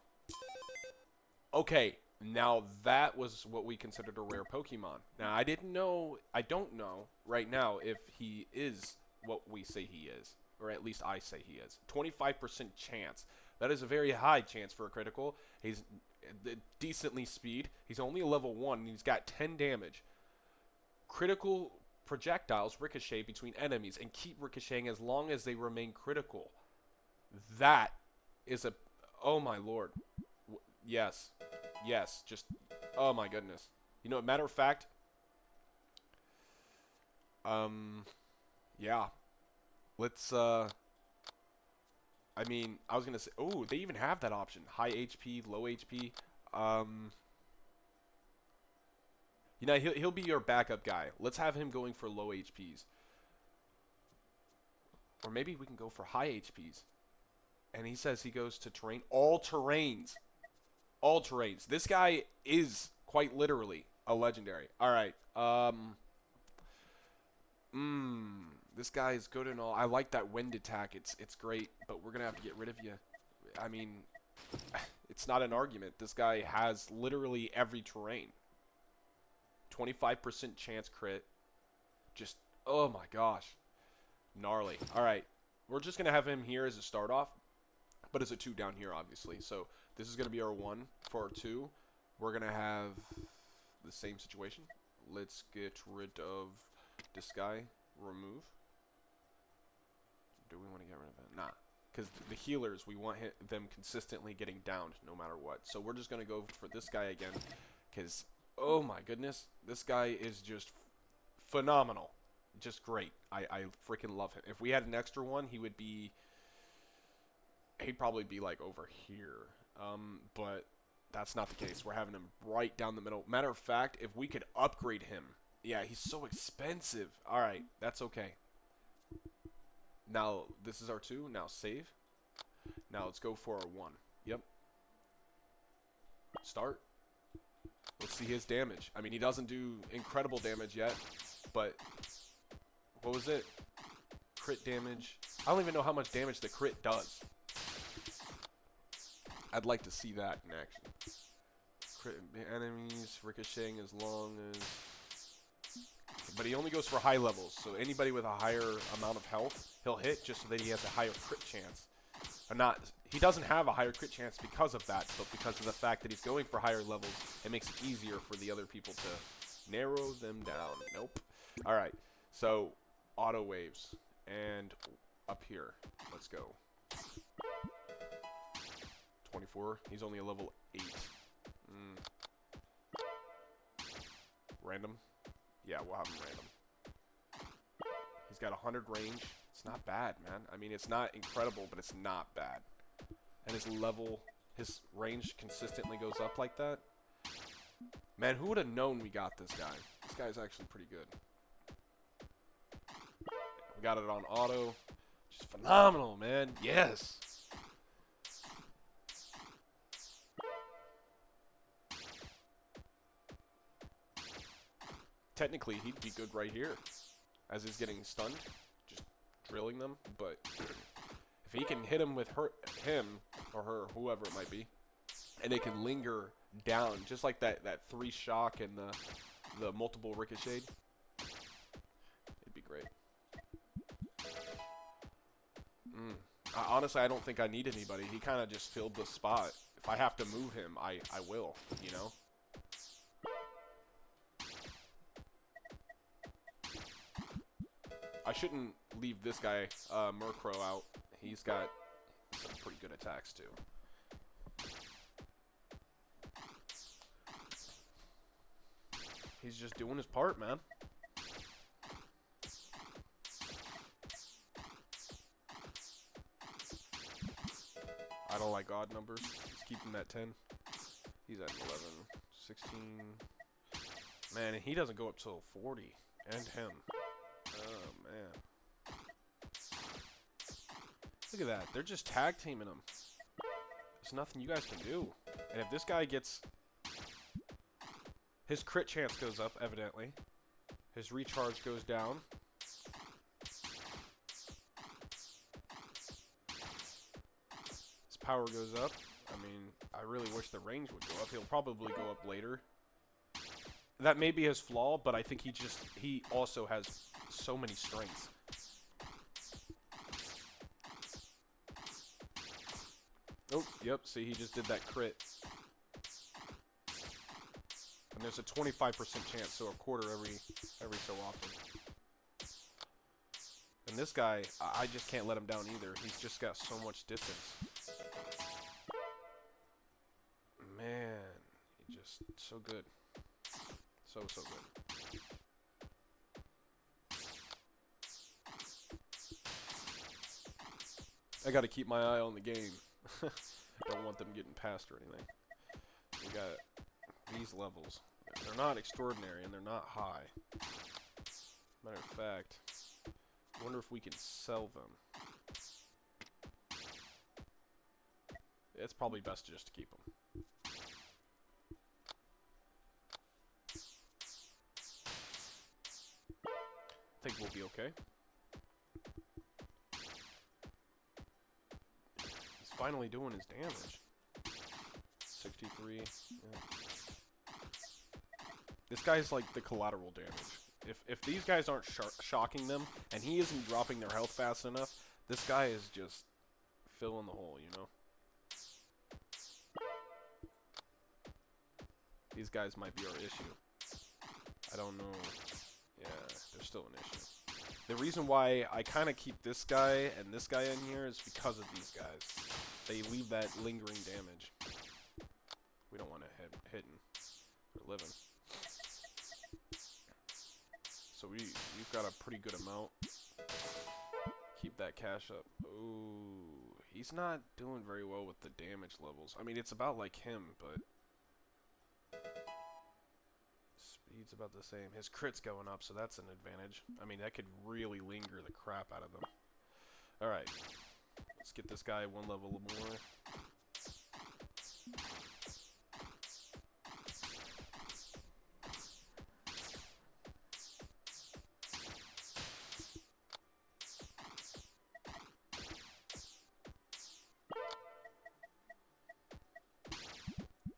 Okay, now that was what we considered a rare Pokemon. Now, I don't know right now if he is what we say he is. Or at least I say he is. 25% chance. That is a very high chance for a critical. He's decently speed. He's only a level 1 and he's got 10 damage. Critical projectiles ricochet between enemies and keep ricocheting as long as they remain critical. That is a... Oh my lord. Yes. Yes. Just... Oh my goodness. You know, matter of fact... Yeah. Let's, I mean, I was gonna say... Oh, they even have that option. High HP, low HP. You know, he'll be your backup guy. Let's have him going for low HPs. Or maybe we can go for high HPs. And he says he goes to terrain. All terrains. All terrains. This guy is quite literally a legendary. Alright. This guy is good and all. I like that wind attack. It's great. But we're going to have to get rid of you. I mean, it's not an argument. This guy has literally every terrain. 25% chance crit. Just, oh my gosh. Gnarly. Alright. We're just going to have him here as a start off. But as a 2 down here, obviously. So, this is going to be our 1 for our 2. We're going to have the same situation. Let's get rid of this guy. Remove. Do we want to get rid of it? Nah. Because the healers, we want them consistently getting downed no matter what. So, we're just going to go for this guy again. Because... oh my goodness, this guy is just phenomenal. Just great. I freaking love him. If we had an extra one, he'd probably be like over here. But that's not the case. We're having him right down the middle. Matter of fact, if we could upgrade him. Yeah, he's so expensive. Alright, that's okay. Now, this is our 2. Now, save. Now, let's go for our 1. Yep. Start. Let's see his damage. I mean, he doesn't do incredible damage yet, but what was it? Crit damage. I don't even know how much damage the crit does. I'd like to see that in action. Crit enemies ricocheting as long as... But he only goes for high levels, so anybody with a higher amount of health, he'll hit just so that he has a higher crit chance. Or not... He doesn't have a higher crit chance because of that, but because of the fact that he's going for higher levels, it makes it easier for the other people to narrow them down. Nope. Alright, so auto waves. And up here. Let's go. 24. He's only a level 8. Random. Yeah, we'll have him random. He's got 100 range. It's not bad, man. I mean, it's not incredible, but it's not bad. And his range consistently goes up like that. Man, who would have known we got this guy? This guy's actually pretty good. We got it on auto. Just phenomenal, man. Yes. Technically, he'd be good right here. As he's getting stunned. Just drilling them. But... if he can hit him with him or her, whoever it might be, and it can linger down, just like that 3 shock and the multiple ricochet, it'd be great. Honestly, I don't think I need anybody. He kind of just filled the spot. If I have to move him, I will, you know? I shouldn't leave this guy, Murkrow, out. He's got some pretty good attacks, too. He's just doing his part, man. I don't like odd numbers. Let's keep him at 10. He's at 11. 16. Man, and he doesn't go up till 40. And him. Oh, man. Look at that. They're just tag teaming him. There's nothing you guys can do. And if this guy gets... His crit chance goes up, evidently. His recharge goes down. His power goes up. I mean, I really wish the range would go up. He'll probably go up later. That may be his flaw, but I think he also has so many strengths. Oh, yep, see, he just did that crit. And there's a 25% chance, so a quarter every so often. And this guy, I just can't let him down either. He's just got so much distance. Man, he just so good. So good. I gotta keep my eye on the game. Don't want them getting past or anything. We got these levels. They're not extraordinary and they're not high. Matter of fact, I wonder if we can sell them. It's probably best just to keep them. I think we'll be okay. He's finally doing his damage. 63. Yeah. This guy's like the collateral damage. If these guys aren't shocking them, and he isn't dropping their health fast enough, this guy is just filling the hole, you know? These guys might be our issue. I don't know. Yeah, they're still an issue. The reason why I kind of keep this guy and this guy in here is because of these guys. They leave that lingering damage. We don't want to hidden or living. So we've got a pretty good amount. Keep that cash up. Ooh, he's not doing very well with the damage levels. I mean, it's about like him, but speed's about the same. His crit's going up, so that's an advantage. I mean, that could really linger the crap out of them. Alright. Let's get this guy one level more.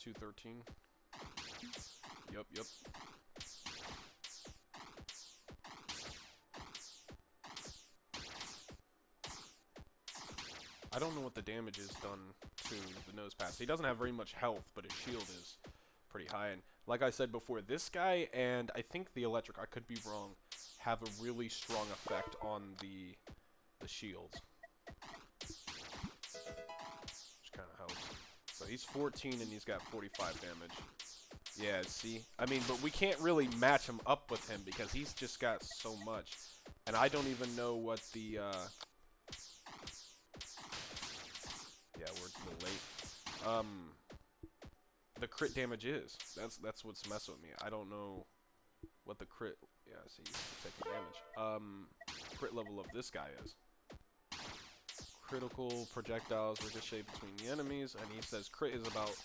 $213. Yep. I don't know what the damage is done to the nose pass. He doesn't have very much health, but his shield is pretty high. And like I said before, this guy and I think the electric, I could be wrong, have a really strong effect on the shields. Which kind of helps. So he's 14 and he's got 45 damage. Yeah, see? I mean, but we can't really match him up with him because he's just got so much. And I don't even know what the, yeah, we're a little late. The crit damage is. That's what's messing with me. I don't know what the crit, yeah, see, he's taking damage. Crit level of this guy is. Critical projectiles ricochet between the enemies, and he says crit is about,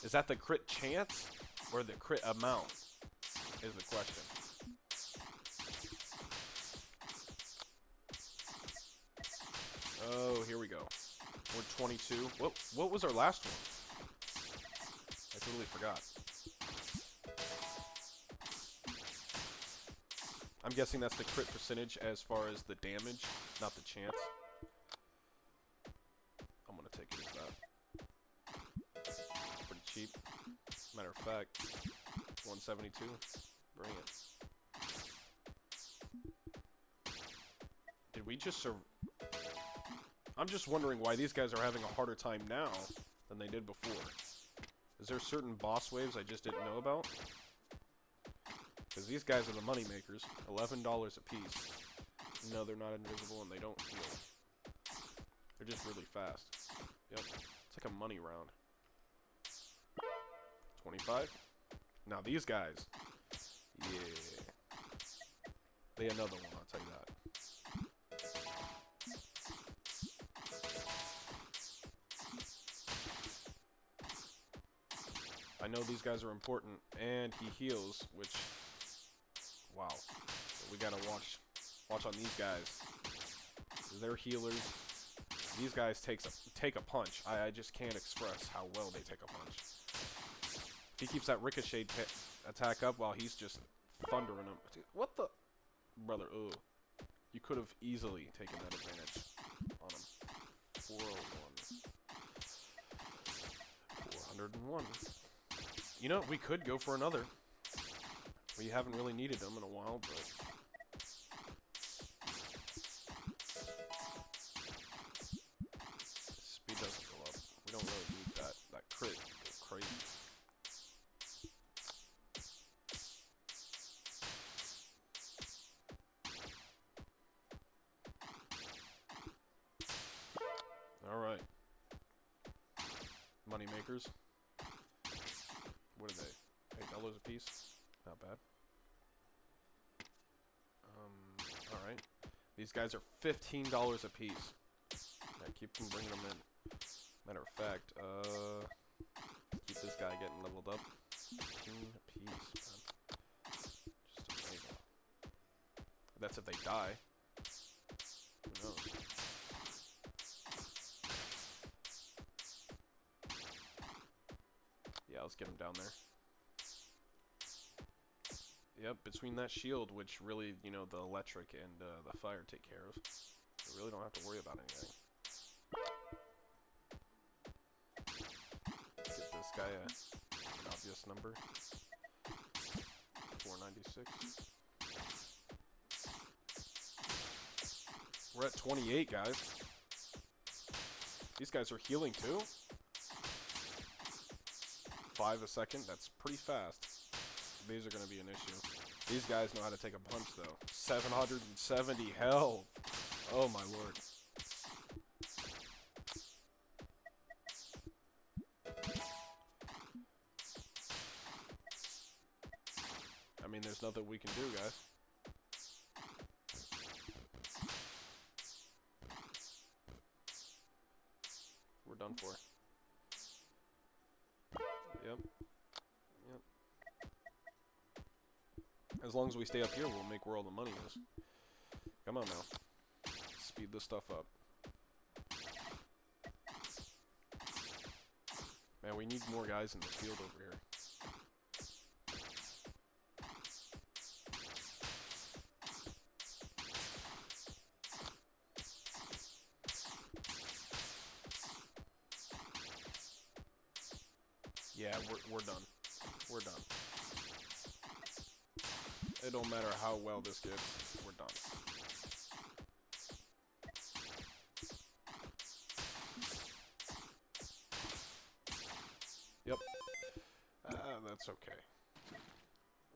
is that the crit chance or the crit amount is the question. Oh, here we go. We're 22. What was our last one? I totally forgot. I'm guessing that's the crit percentage as far as the damage, not the chance. I'm gonna take it as that. Pretty cheap. Matter of fact, 172. Bring it. Did we just I'm just wondering why these guys are having a harder time now than they did before. Is there certain boss waves I just didn't know about? Because these guys are the money makers. $11 a piece. No, they're not invisible and they don't heal. They're just really fast. Yep. It's like a money round. 25. Now these guys. Yeah. They another one, I'll tell you that. I know these guys are important, and he heals, which, wow. So we gotta watch on these guys. They're healers. These guys take a punch. I just can't express how well they take a punch. If he keeps that ricochet attack up while he's just thundering him. What the? Brother, ugh. You could have easily taken that advantage on him. 401. 401. You know, we could go for another. We haven't really needed them in a while, but... Speed doesn't go up. We don't really need that crit. Go crazy. Alright. Money makers. What are they? $8 a piece? Not bad. Alright. These guys are $15 a piece. I keep them bringing them in. Matter of fact, keep this guy getting leveled up. 15 a piece, man. Just amazing. That's if they die. Who knows? Yeah, let's get him down there. Yep, between that shield, which really, you know, the electric and the fire take care of. We really don't have to worry about anything. Get this guy an obvious number. 496. We're at 28, guys. These guys are healing too. 5 a second, that's pretty fast. These are going to be an issue. These guys know how to take a punch, though. 770 health. Oh, my lord. I mean, there's nothing we can do, guys. We're done for. Yep. Yep. As long as we stay up here, we'll make where all the money is. Come on now. Speed this stuff up. Man, we need more guys in the field over here. Yeah, we're done. We're done. It don't matter how well this gets, we're done. Yep. That's okay.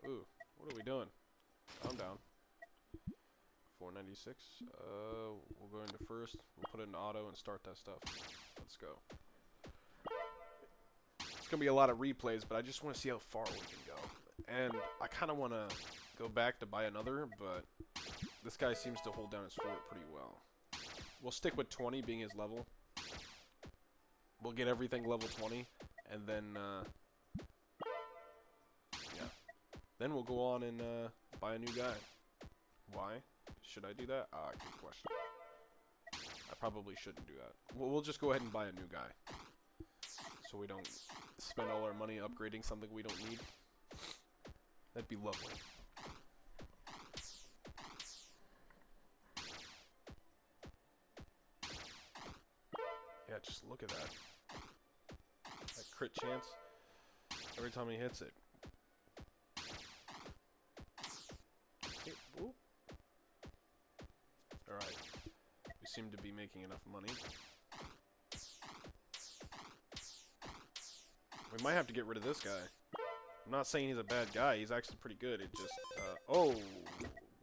Ooh, what are we doing? I'm down. 496. We'll go into first. We'll put it in auto and start that stuff. Let's go. It's going to be a lot of replays, but I just want to see how far we can go. And I kind of want to go back to buy another, but this guy seems to hold down his fort pretty well. We'll stick with 20 being his level. We'll get everything level 20, and then, yeah. Then we'll go on and buy a new guy. Why? Should I do that? Good question. I probably shouldn't do that. We'll just go ahead and buy a new guy. So we don't spend all our money upgrading something we don't need. That'd be lovely. Yeah, just look at that. That crit chance. Every time he hits it. Alright. We seem to be making enough money. We might have to get rid of this guy. I'm not saying he's a bad guy. He's actually pretty good. It just, oh,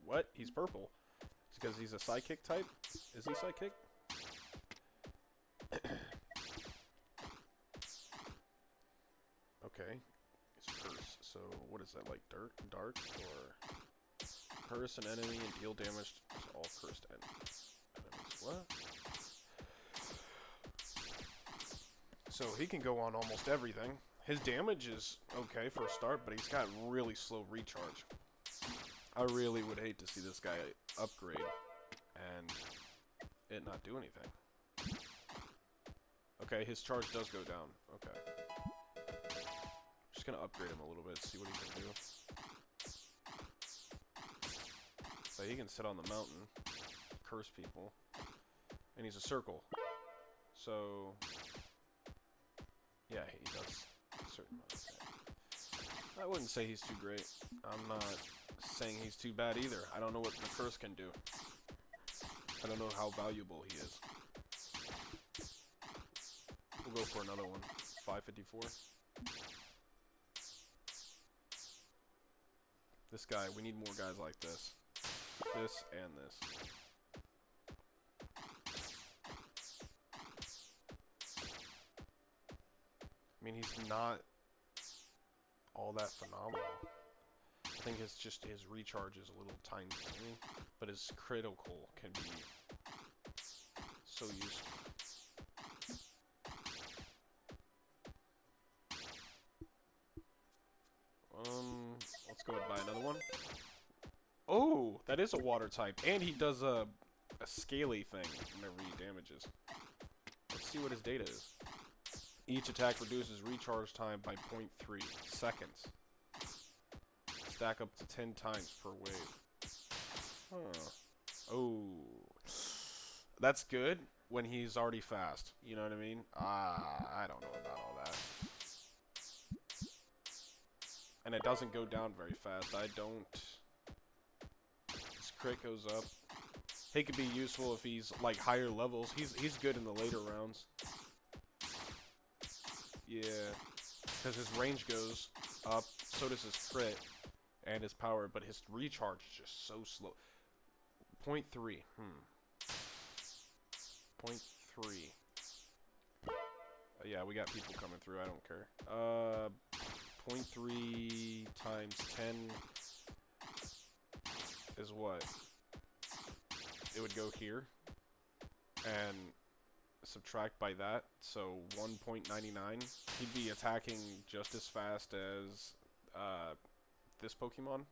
what? He's purple. It's because he's a psychic type? Is he psychic? Okay. It's curse. So, what is that, like dark, or curse an enemy and deal damage to all cursed enemies? What? So he can go on almost everything. His damage is okay for a start, but he's got really slow recharge. I really would hate to see this guy upgrade and it not do anything. Okay, his charge does go down. Okay. Just gonna upgrade him a little bit, see what he can do. So he can sit on the mountain, curse people, and he's a circle. So, yeah, he does a certain amount of damage. I wouldn't say he's too great. I'm not saying he's too bad either. I don't know what the curse can do. I don't know how valuable he is. We'll go for another one. 554. This guy, we need more guys like this. This and this. I mean, he's not all that phenomenal. I think it's just his recharge is a little tiny, but his critical can be so useful. Let's go ahead and buy another one. Oh, that is a water type, and he does a scaly thing whenever he damages. Let's see what his data is. Each attack reduces recharge time by 0.3 seconds. Stack up to 10 times per wave. Huh. Oh. That's good when he's already fast. You know what I mean? I don't know about all that. And it doesn't go down very fast. I don't... His crit goes up. He could be useful if he's, like, higher levels. He's good in the later rounds. Yeah. Because his range goes up. So does his crit. And his power. But his recharge is just so slow. 0.3. 0.3. Yeah, we got people coming through. I don't care. 0.3 times 10 is what? It would go here. And subtract by that. So 1.99. He'd be attacking just as fast as this Pokemon.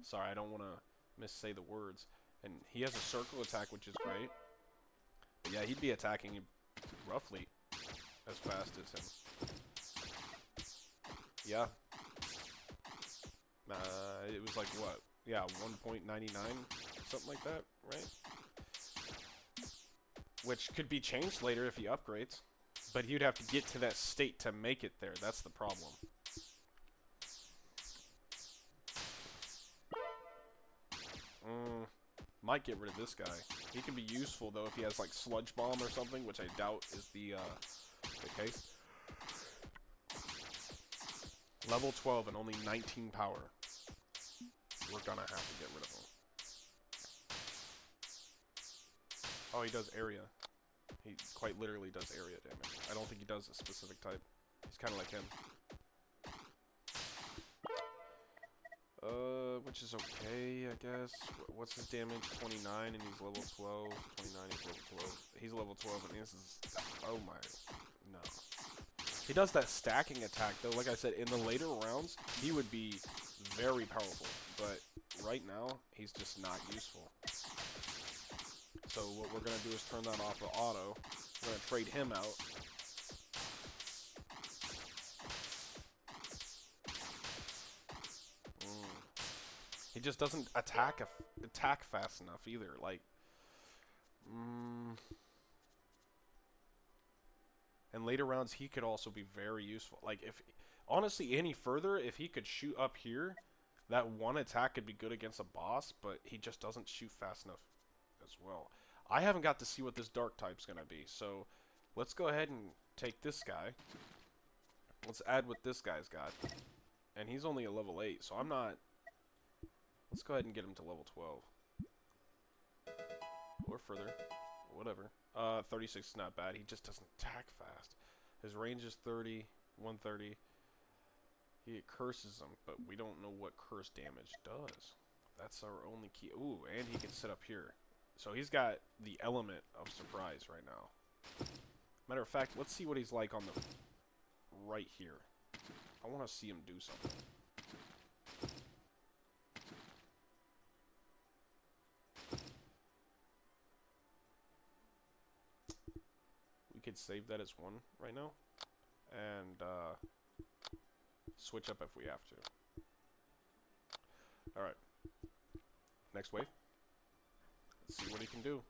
Sorry, I don't want to missay the words. And he has a circle attack, which is great. But yeah, he'd be attacking roughly as fast as him. Yeah. It was like what? Yeah, 1.99, something like that, right? Which could be changed later if he upgrades. But you'd have to get to that state to make it there. That's the problem. Might get rid of this guy. He can be useful though if he has like Sludge Bomb or something, which I doubt is the case. Level 12 and only 19 power. We're gonna have to get rid of him. Oh, he does area. He quite literally does area damage. I don't think he does a specific type. He's kind of like him. Which is okay, I guess. What's his damage? 29, and he's level 12. 29, he's level 12. He's level 12, and this is... Oh my... No. He does that stacking attack, though. Like I said, in the later rounds, he would be very powerful. But right now, he's just not useful. So what we're going to do is turn that off of auto. We're going to trade him out. He just doesn't attack fast enough either. Like, and later rounds he could also be very useful. Like if honestly any further, if he could shoot up here, that one attack could be good against a boss. But he just doesn't shoot fast enough as well. I haven't got to see what this dark type's gonna be. So let's go ahead and take this guy. Let's add what this guy's got, and he's only a level 8, so I'm not. Let's go ahead and get him to level 12. Or further. Whatever. 36 is not bad. He just doesn't attack fast. His range is 30, 130. He curses him, but we don't know what curse damage does. That's our only key. Ooh, and he can sit up here. So he's got the element of surprise right now. Matter of fact, let's see what he's like on the right here. I want to see him do something. We could save that as 1 right now. And switch up if we have to. Alright. Next wave. Let's see what he can do.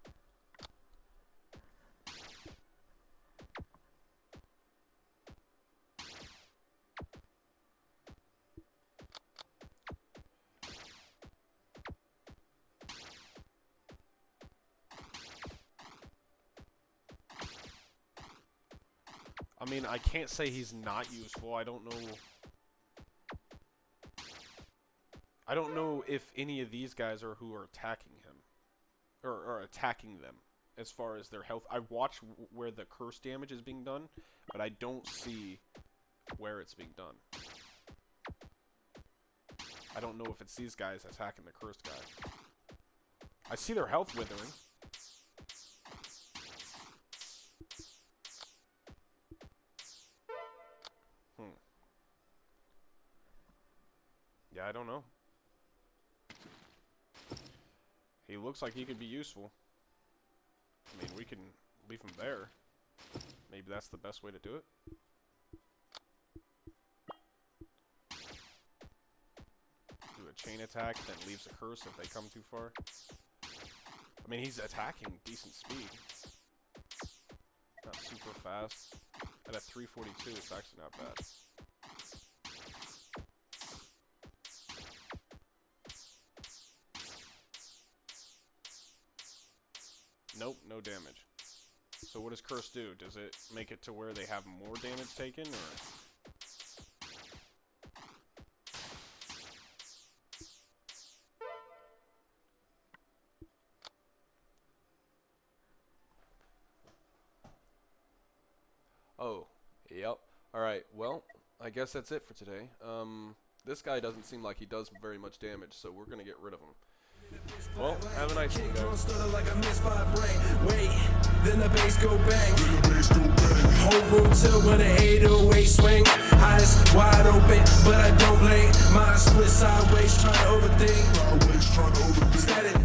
I mean, I can't say he's not useful. I don't know if any of these guys are who are attacking him. Or attacking them as far as their health. I watch where the curse damage is being done, but I don't see where it's being done. I don't know if it's these guys attacking the cursed guy. I see their health withering. Yeah, I don't know. He looks like he could be useful. I mean, we can leave him there. Maybe that's the best way to do it. Do a chain attack, then leaves a curse if they come too far. I mean, he's attacking decent speed. Not super fast. At a 342, it's actually not bad. Nope, no damage. So what does curse do? Does it make it to where they have more damage taken, or? Oh, yep. Alright, well, I guess that's it for today. This guy doesn't seem like he does very much damage, so we're gonna get rid of him. Well, have a nice one, guys. Wait, then the bass go bang. Whole room till when the 808 swing. Eyes wide open, but I don't blink. Mind split sideways, trying to overthink. Static